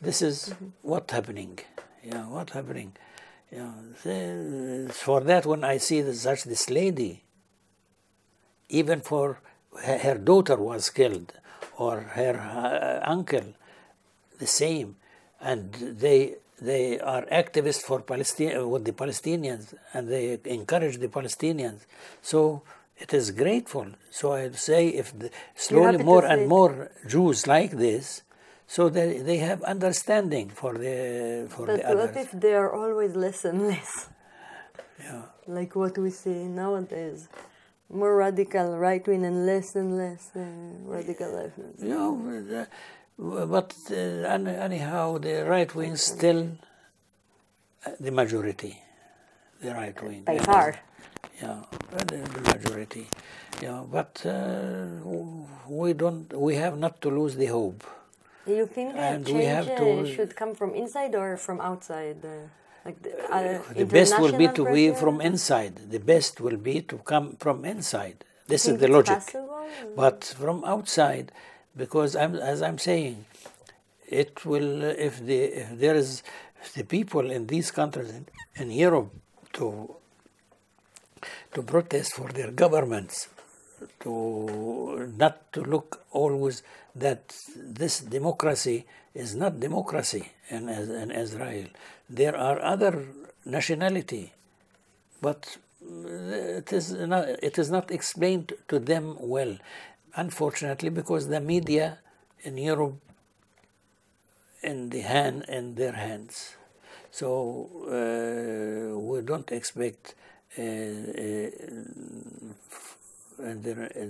this is what's happening. What's happening. For that, when I see this lady, even for her daughter was killed, or her uncle, the same, and they are activists for Palestine with the Palestinians, and they encourage the Palestinians. So it is grateful. So I'd say if slowly more and more Jews like this, so they have understanding for the others. But what if they are always less and less? Yeah. Like what we see nowadays, more radical right-wing and less radical left-wing. Yeah, but anyhow, the right-wing still the majority, the right-wing. By far. Yeah, the majority. Yeah, but we have not to lose the hope. Do you think that change should come from inside or from outside? The best will be to be from inside. The best will be to come from inside. This is the logic. Possible? But from outside, because as I'm saying, it will if the people in these countries in Europe to protest for their governments, to not to look always that this democracy is not democracy in Israel. There are other nationality, but it is not explained to them well, unfortunately, because the media in Europe in their hands. So we don't expect in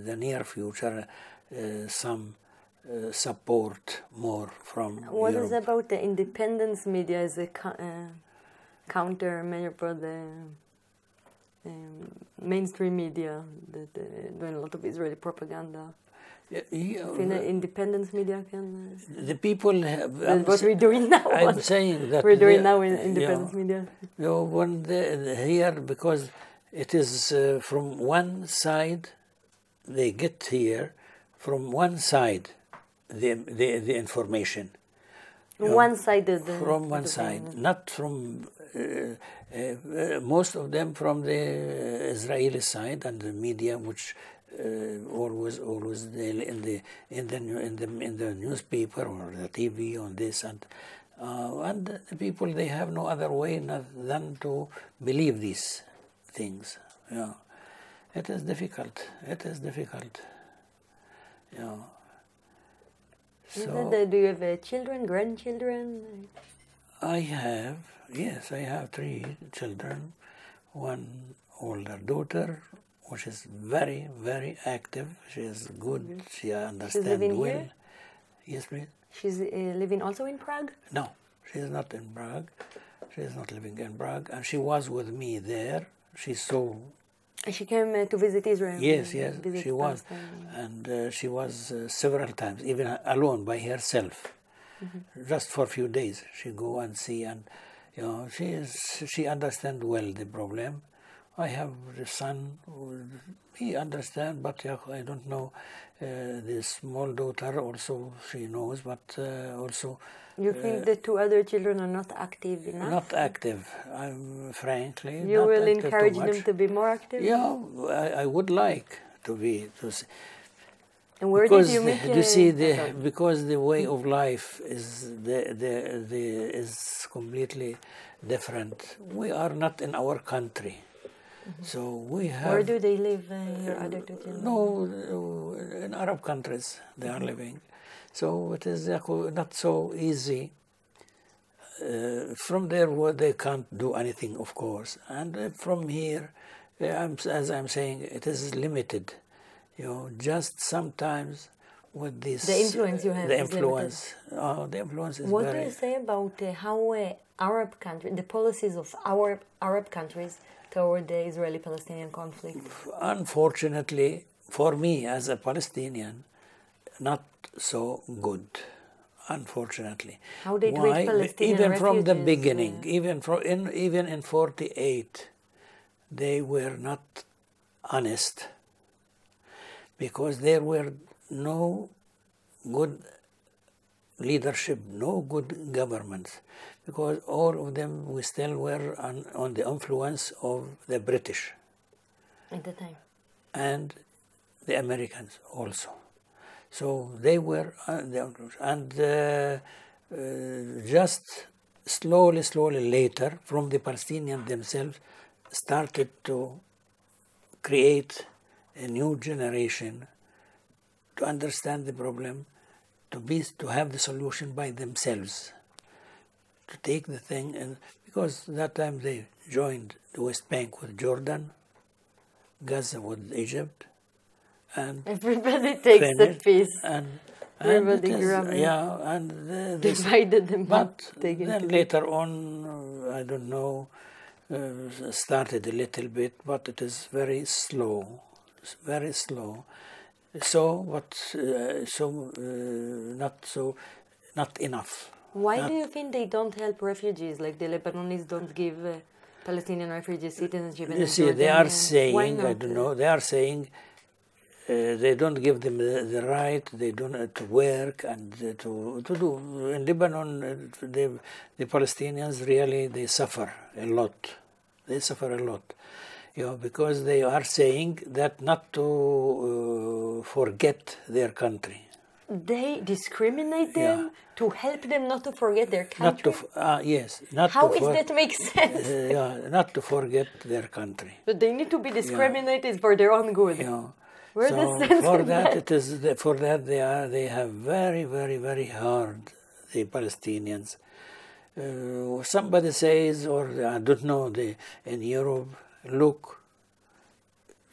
the near future some support more from What Europe. is about the independence media as a countermeasure for the mainstream media that doing a lot of Israeli propaganda? Independence media can... the people have... what we're doing now. I'm saying that... We're doing now in independence media. When here, because it is from one side, they get here, from one side, the information. One-sided. From one side, not from... most of them from the Israeli side and the media, which always in the newspaper or the TV on this, and the people, they have no other way than to believe these things. Yeah, it is difficult. Yeah. So, do you have children, grandchildren? I have 3 children. One older daughter, which is very, very active. She is good. Mm-hmm. She understands well. She's living here? Yes, please. She's living also in Prague? No, she is not in Prague. She is not living in Prague. And she was with me there. She saw... She came to visit Israel? Yes, she was. And she was several times, even alone by herself. Mm-hmm. Just for a few days. She go and see, and she understands well the problem. I have a son. He understands, but I don't know. The small daughter also, she knows, but also. You think the two other children are not active enough? Not active, frankly. You will encourage them to be more active? Yeah, I would like to be. And where did you meet? You see, because the way of life is is completely different. We are not in our country, so we have. Where do they live? Your other two children? No, in Arab countries they are living, so it is not so easy. From there, they can't do anything, of course, and from here, as I'm saying, it is limited. Just sometimes with this. The influence you have. The influence is what do you say about how Arab countries, the policies of our Arab countries toward the Israeli-Palestinian conflict? Unfortunately, for me as a Palestinian, not so good. Unfortunately. How they treat Palestinian even refugees? From the beginning, even in 48, they were not honest. Because there were no good leadership, no good governments, because all of them we still were on the influence of the British. At the time. And the Americans also. So they were just slowly later, from the Palestinians themselves, started to create a new generation to understand the problem, to have the solution by themselves, to take the thing, and because that time they joined the West Bank with Jordan, Gaza with Egypt, and everybody takes the piece. Everybody divided them up. But then later on, I don't know, started a little bit, but it is very slow. Very slow, not enough. Why do you think they don't help refugees? Like the Lebanese don't give Palestinian refugees citizenship? You see, they are saying, I don't know, they are saying they don't give them the right, they don't to work and to do. In Lebanon, the Palestinians really, they suffer a lot. They suffer a lot. Because they are saying that not to forget their country. They discriminate them to help them not to forget their country? Yes. How does that make sense? Not to forget their country. But they need to be discriminated for their own good. Where's the sense for of that? For that they have very, very, very hard, the Palestinians. Somebody says, or I don't know, in Europe, look,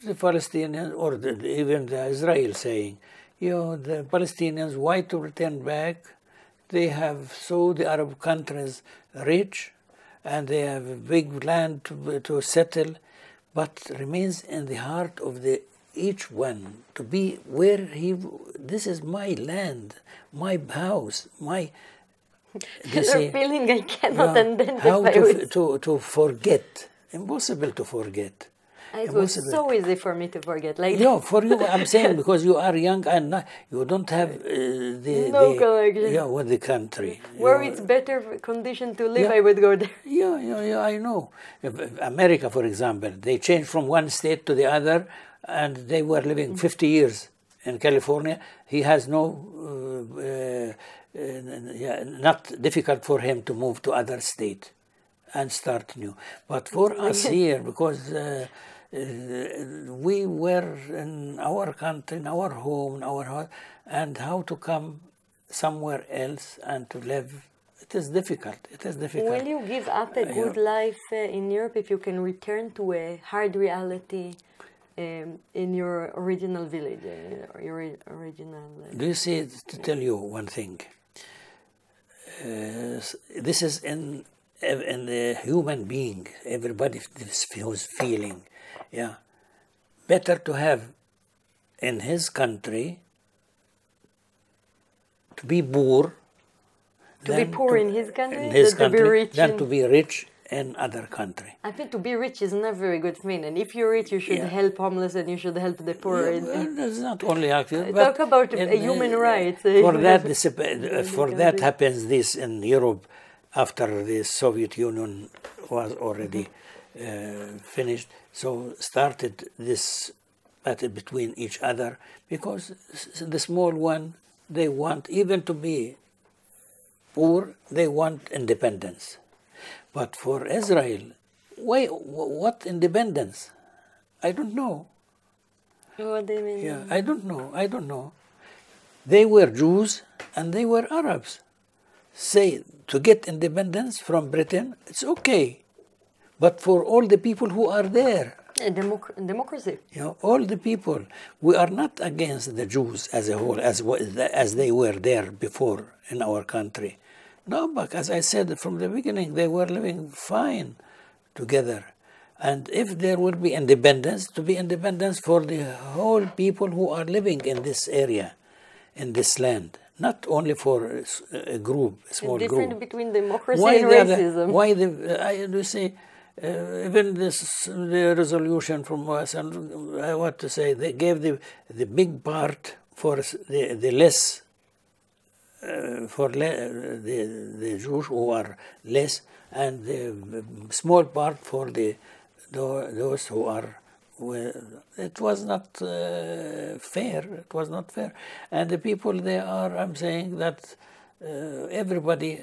the Palestinians, or even the Israel saying, the Palestinians, why to return back? They have the Arab countries rich, and they have a big land to settle, but remains in the heart of each one to be where this is my land, my house, my. They're feeling I cannot identify how with. to forget. Impossible to forget. It was so easy for me to forget. For you, I'm saying, because you are young and you don't have no connection. With the country. Where it's better condition to live, I would go there. I know. America, for example, they changed from one state to the other, and they were living 50 years in California. He has not difficult for him to move to other state and start new. But for us here, because we were in our country, in our home, in our house, and how to come somewhere else and to live, it is difficult. Will you give up a good life in Europe if you can return to a hard reality in your original village, your original... Do you see, to tell you one thing, this is in the human being, everybody who's feeling, better to have in his country to be poor in his country, to be rich in other country. I think to be rich is not a very good thing, and if you're rich, you should help homeless and you should help the poor. Yeah, well, that's not only actually. Talk about human rights. For that happens this in Europe after the Soviet Union was already finished. So started this battle between each other because the small one, they want even to be poor, they want independence. But for Israel, what independence? I don't know. What do you mean? Yeah, I don't know. They were Jews and they were Arabs. Say, to get independence from Britain, it's okay. But for all the people who are there, democracy. All the people, we are not against the Jews as a whole, as they were there before in our country. No, but as I said from the beginning, they were living fine together. And if there will be independence, to be independence for the whole people who are living in this area, in this land, not only for a group, a small group. Different between democracy and racism. You say, even the resolution from us, and I want to say, they gave the big part for the less, for the Jews who are less, and the small part for those who are. It was not fair. It was not fair, and the people they are. I'm saying that everybody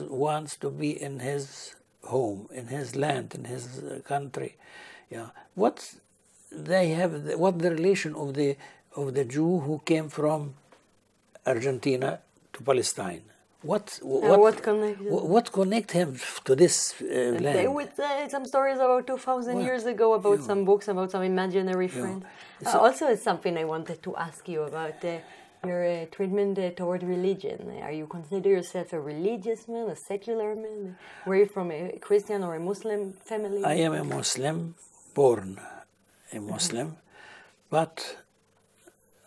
wants to be in his home, in his land, in his country. Yeah. What the relation of the Jew who came from Argentina to Palestine? What connect him to this land? They would say some stories about 2,000 years ago, about some books, about some imaginary friends. Also, it's something I wanted to ask you about your treatment toward religion. Are you consider yourself a religious man, a secular man? Were you from a Christian or a Muslim family? I am a Muslim, born a Muslim, but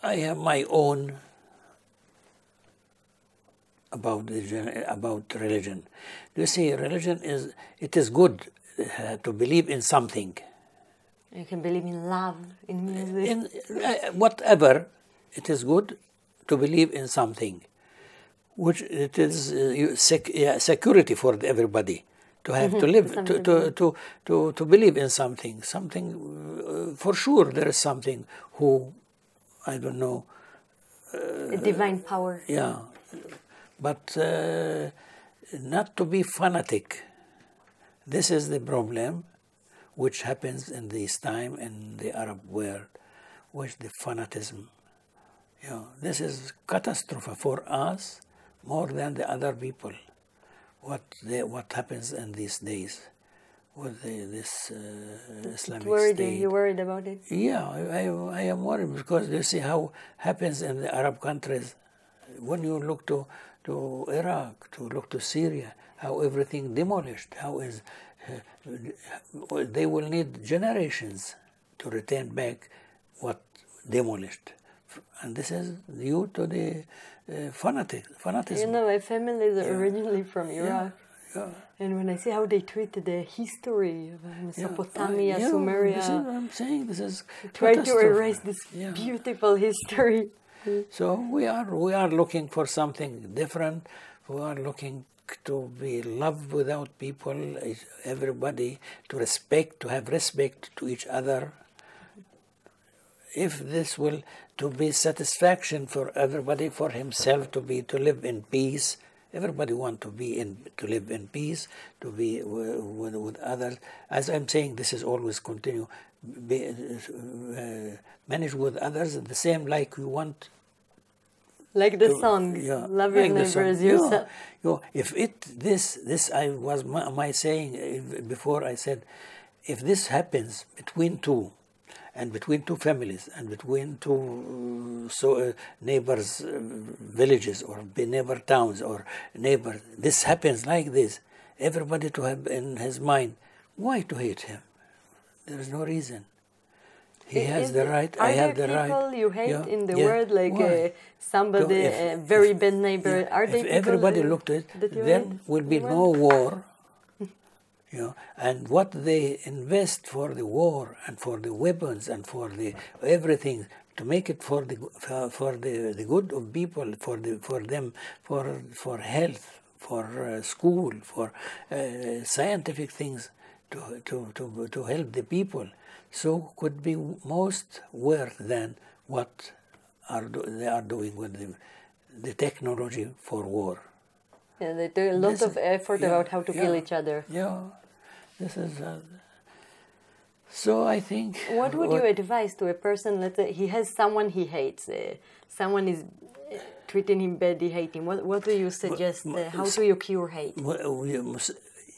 I have my own about religion. You see, religion is good to believe in something. You can believe in love, in music. In whatever, it is good to believe in something, which it is security for everybody to have to live to believe in something. Something for sure there is something who I don't know. A divine power. Yeah. But not to be fanatic. This is the problem which happens in this time in the Arab world, which the fanatism. This is catastrophe for us more than the other people. What happens in these days with this Islamic State? You worried about it? Yeah, I am worried because you see how happens in the Arab countries. When you look to Iraq, to look to Syria, how everything demolished, they will need generations to return back what demolished. And this is due to the fanatism. My family is originally from Iraq. Yeah. And when I see how they treated the history of Mesopotamia, Sumeria, this is what I'm saying. This is try to erase this beautiful history. So we are looking for something different. We are looking to be loved without people, everybody, to have respect to each other. If this will to be satisfaction for everybody, for himself to live in peace. Everybody want to live in peace, to be with others. As I'm saying, this is always continue. Manage with others the same like you want. Like the song, love your neighbor as yourself. If this I was my saying before. I said, if this happens between two, and between two families, and between two neighbors, villages, or neighbor towns, or neighbors, this happens like this. Everybody to have in his mind, why to hate him? There is no reason. He has the right. I have the right. Are there people you hate in the world, like somebody, a very bad neighbor? Are they if everybody looked at it, then will be no war. You know, and what they invest for the war and for the weapons and for the everything to make it for the good of people, for them, for health, for school, for scientific things to help the people, so could be most worth than what they are doing with the technology for war. Yeah, they do a lot of effort about how to kill each other. Yeah, this is. So I think. What would you advise to a person? Let's say he has someone he hates. Someone is treating him bad. He hates him. What do you suggest? How do you cure hate?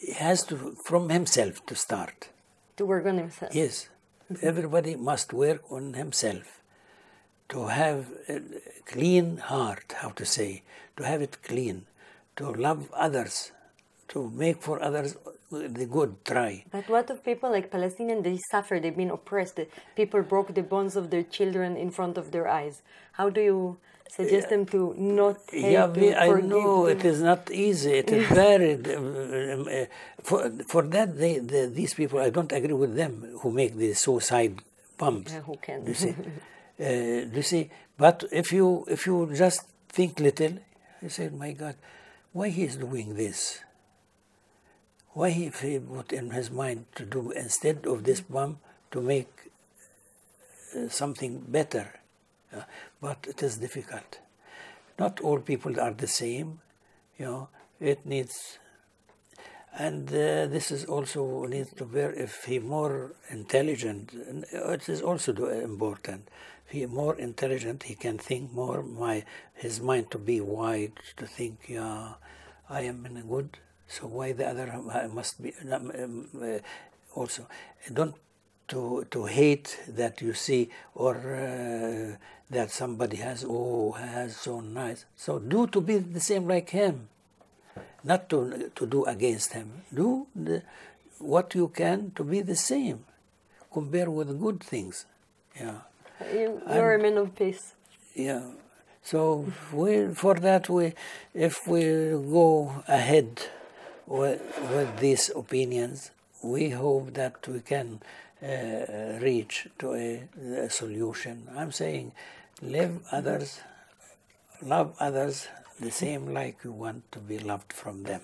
He has to from himself to start. To work on himself. Yes, everybody must work on himself. To have a clean heart. How to say? To have it clean. To love others. To make for others the good, try. But what of people like Palestinians? They suffer, they've been oppressed. People broke the bones of their children in front of their eyes. How do you suggest them to not hate, I know it is not easy. It is very... for that, these people, I don't agree with them who make the suicide bombs. Who can? You see? You see? But if you just think little, you say, my God, why he is doing this? Why he put in his mind to do, instead of this bomb, to make something better? But it is difficult. Not all people are the same, you know. It needs, and this is also needs to bear. If he more intelligent, it is also important. If he more intelligent, he can think more. His mind to be wide, to think, yeah, I am in a good. So why the other must be also? Don't to hate that you see, or that somebody has so nice. So do to be the same like him, not to do against him. Do what you can to be the same. Compare with good things. Yeah. You're a man of peace. Yeah. So for that if we go ahead with these opinions, we hope that we can reach to a solution. I'm saying, love others the same like you want to be loved from them.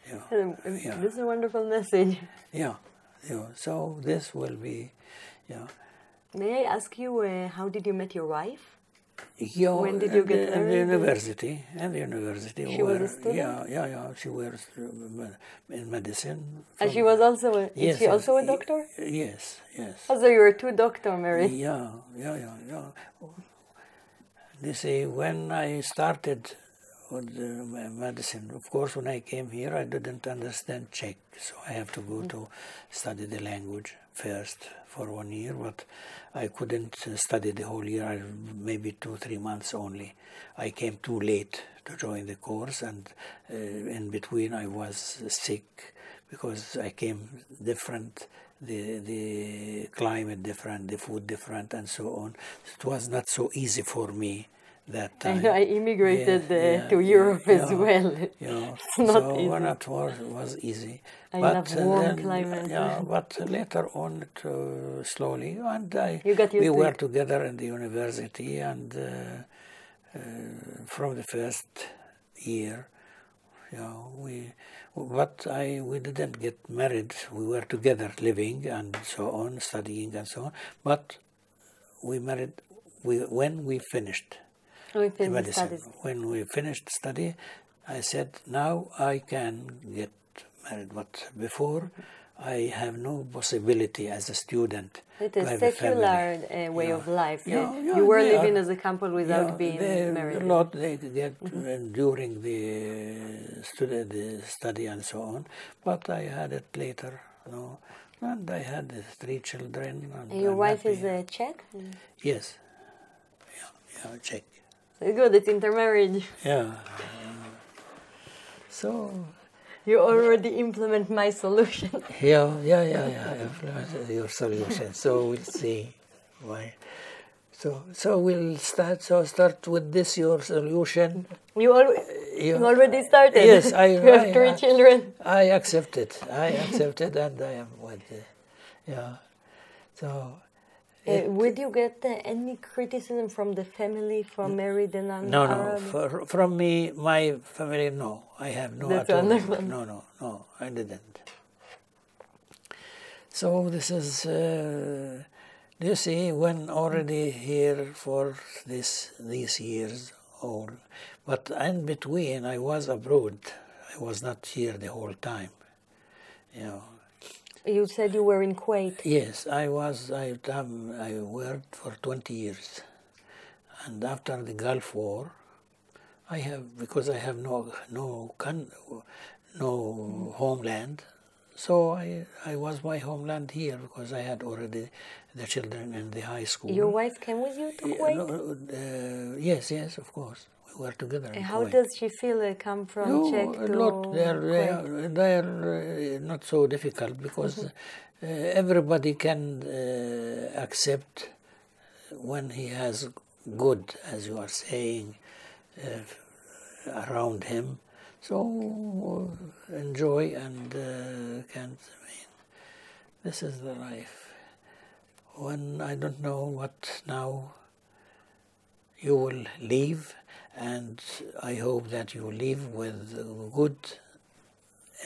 Yeah. This is a wonderful message. Yeah. So this will be, May I ask you, how did you meet your wife? When did you get married? In the university. She was a student? Yeah. She was in medicine. And she was also is she also a doctor? Yes. Oh, so you were two doctors married? Yeah. They say when I started with medicine, of course, when I came here, I didn't understand Czech, so I have to go to study the language first for 1 year, but I couldn't study the whole year, maybe 2-3 months only. I came too late to join the course, and in between I was sick because I came different, the climate different, the food different, and so on. It was not so easy for me that time. I immigrated to Europe as well. It's not easy. It was easy. I love warm climate. But later on, slowly, and we were together in the university, and from the first year, we didn't get married. We were together, living and so on, studying and so on. But we married when we finished. Studies. When we finished study, I said, now I can get married, but before I have no possibility as a student. It is a secular way of life. You were living as a couple without being married. A lot they get during the study and so on, but I had it later, and I had 3 children. And your wife is a Czech? Yes, Czech. Good, it's intermarriage. Yeah. So you already implement my solution. Yeah. Implement your solution. So we'll see why. So we'll start with this your solution. You already started. Yes, you have 3 children. I accepted, and I am with. So. Would you get any criticism from the family for married and non-Arab? No. From me, my family, no. I have no. That's wonderful. No, I didn't. So this is. You see, when already here for these years all, but in between I was abroad. I was not here the whole time. You said you were in Kuwait. Yes, I was. I worked for 20 years, and after the Gulf War, because I have no homeland. So I was my homeland here because I had already the children in the high school. Your wife came with you to Kuwait? Yes, of course. We were together in How Kuwait. does she feel come from Czech to Kuwait? They're not so difficult because everybody can accept when he has good, as you are saying, around him. So enjoy and this is the life. When I don't know what now you will leave, and I hope that you leave with a good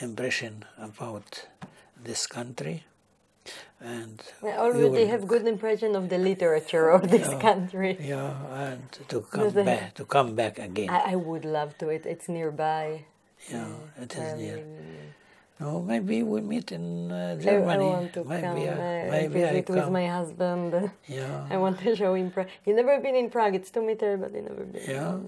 impression about this country. And I already have good impression of the literature of this country. Yeah, and to come back again. I would love to. It's nearby. Yeah, it is near. No, maybe we meet in Germany. I want to visit with my husband. Yeah. I want to show him Prague. He's never been in Prague. It's 2 meters, but he never been. Yeah.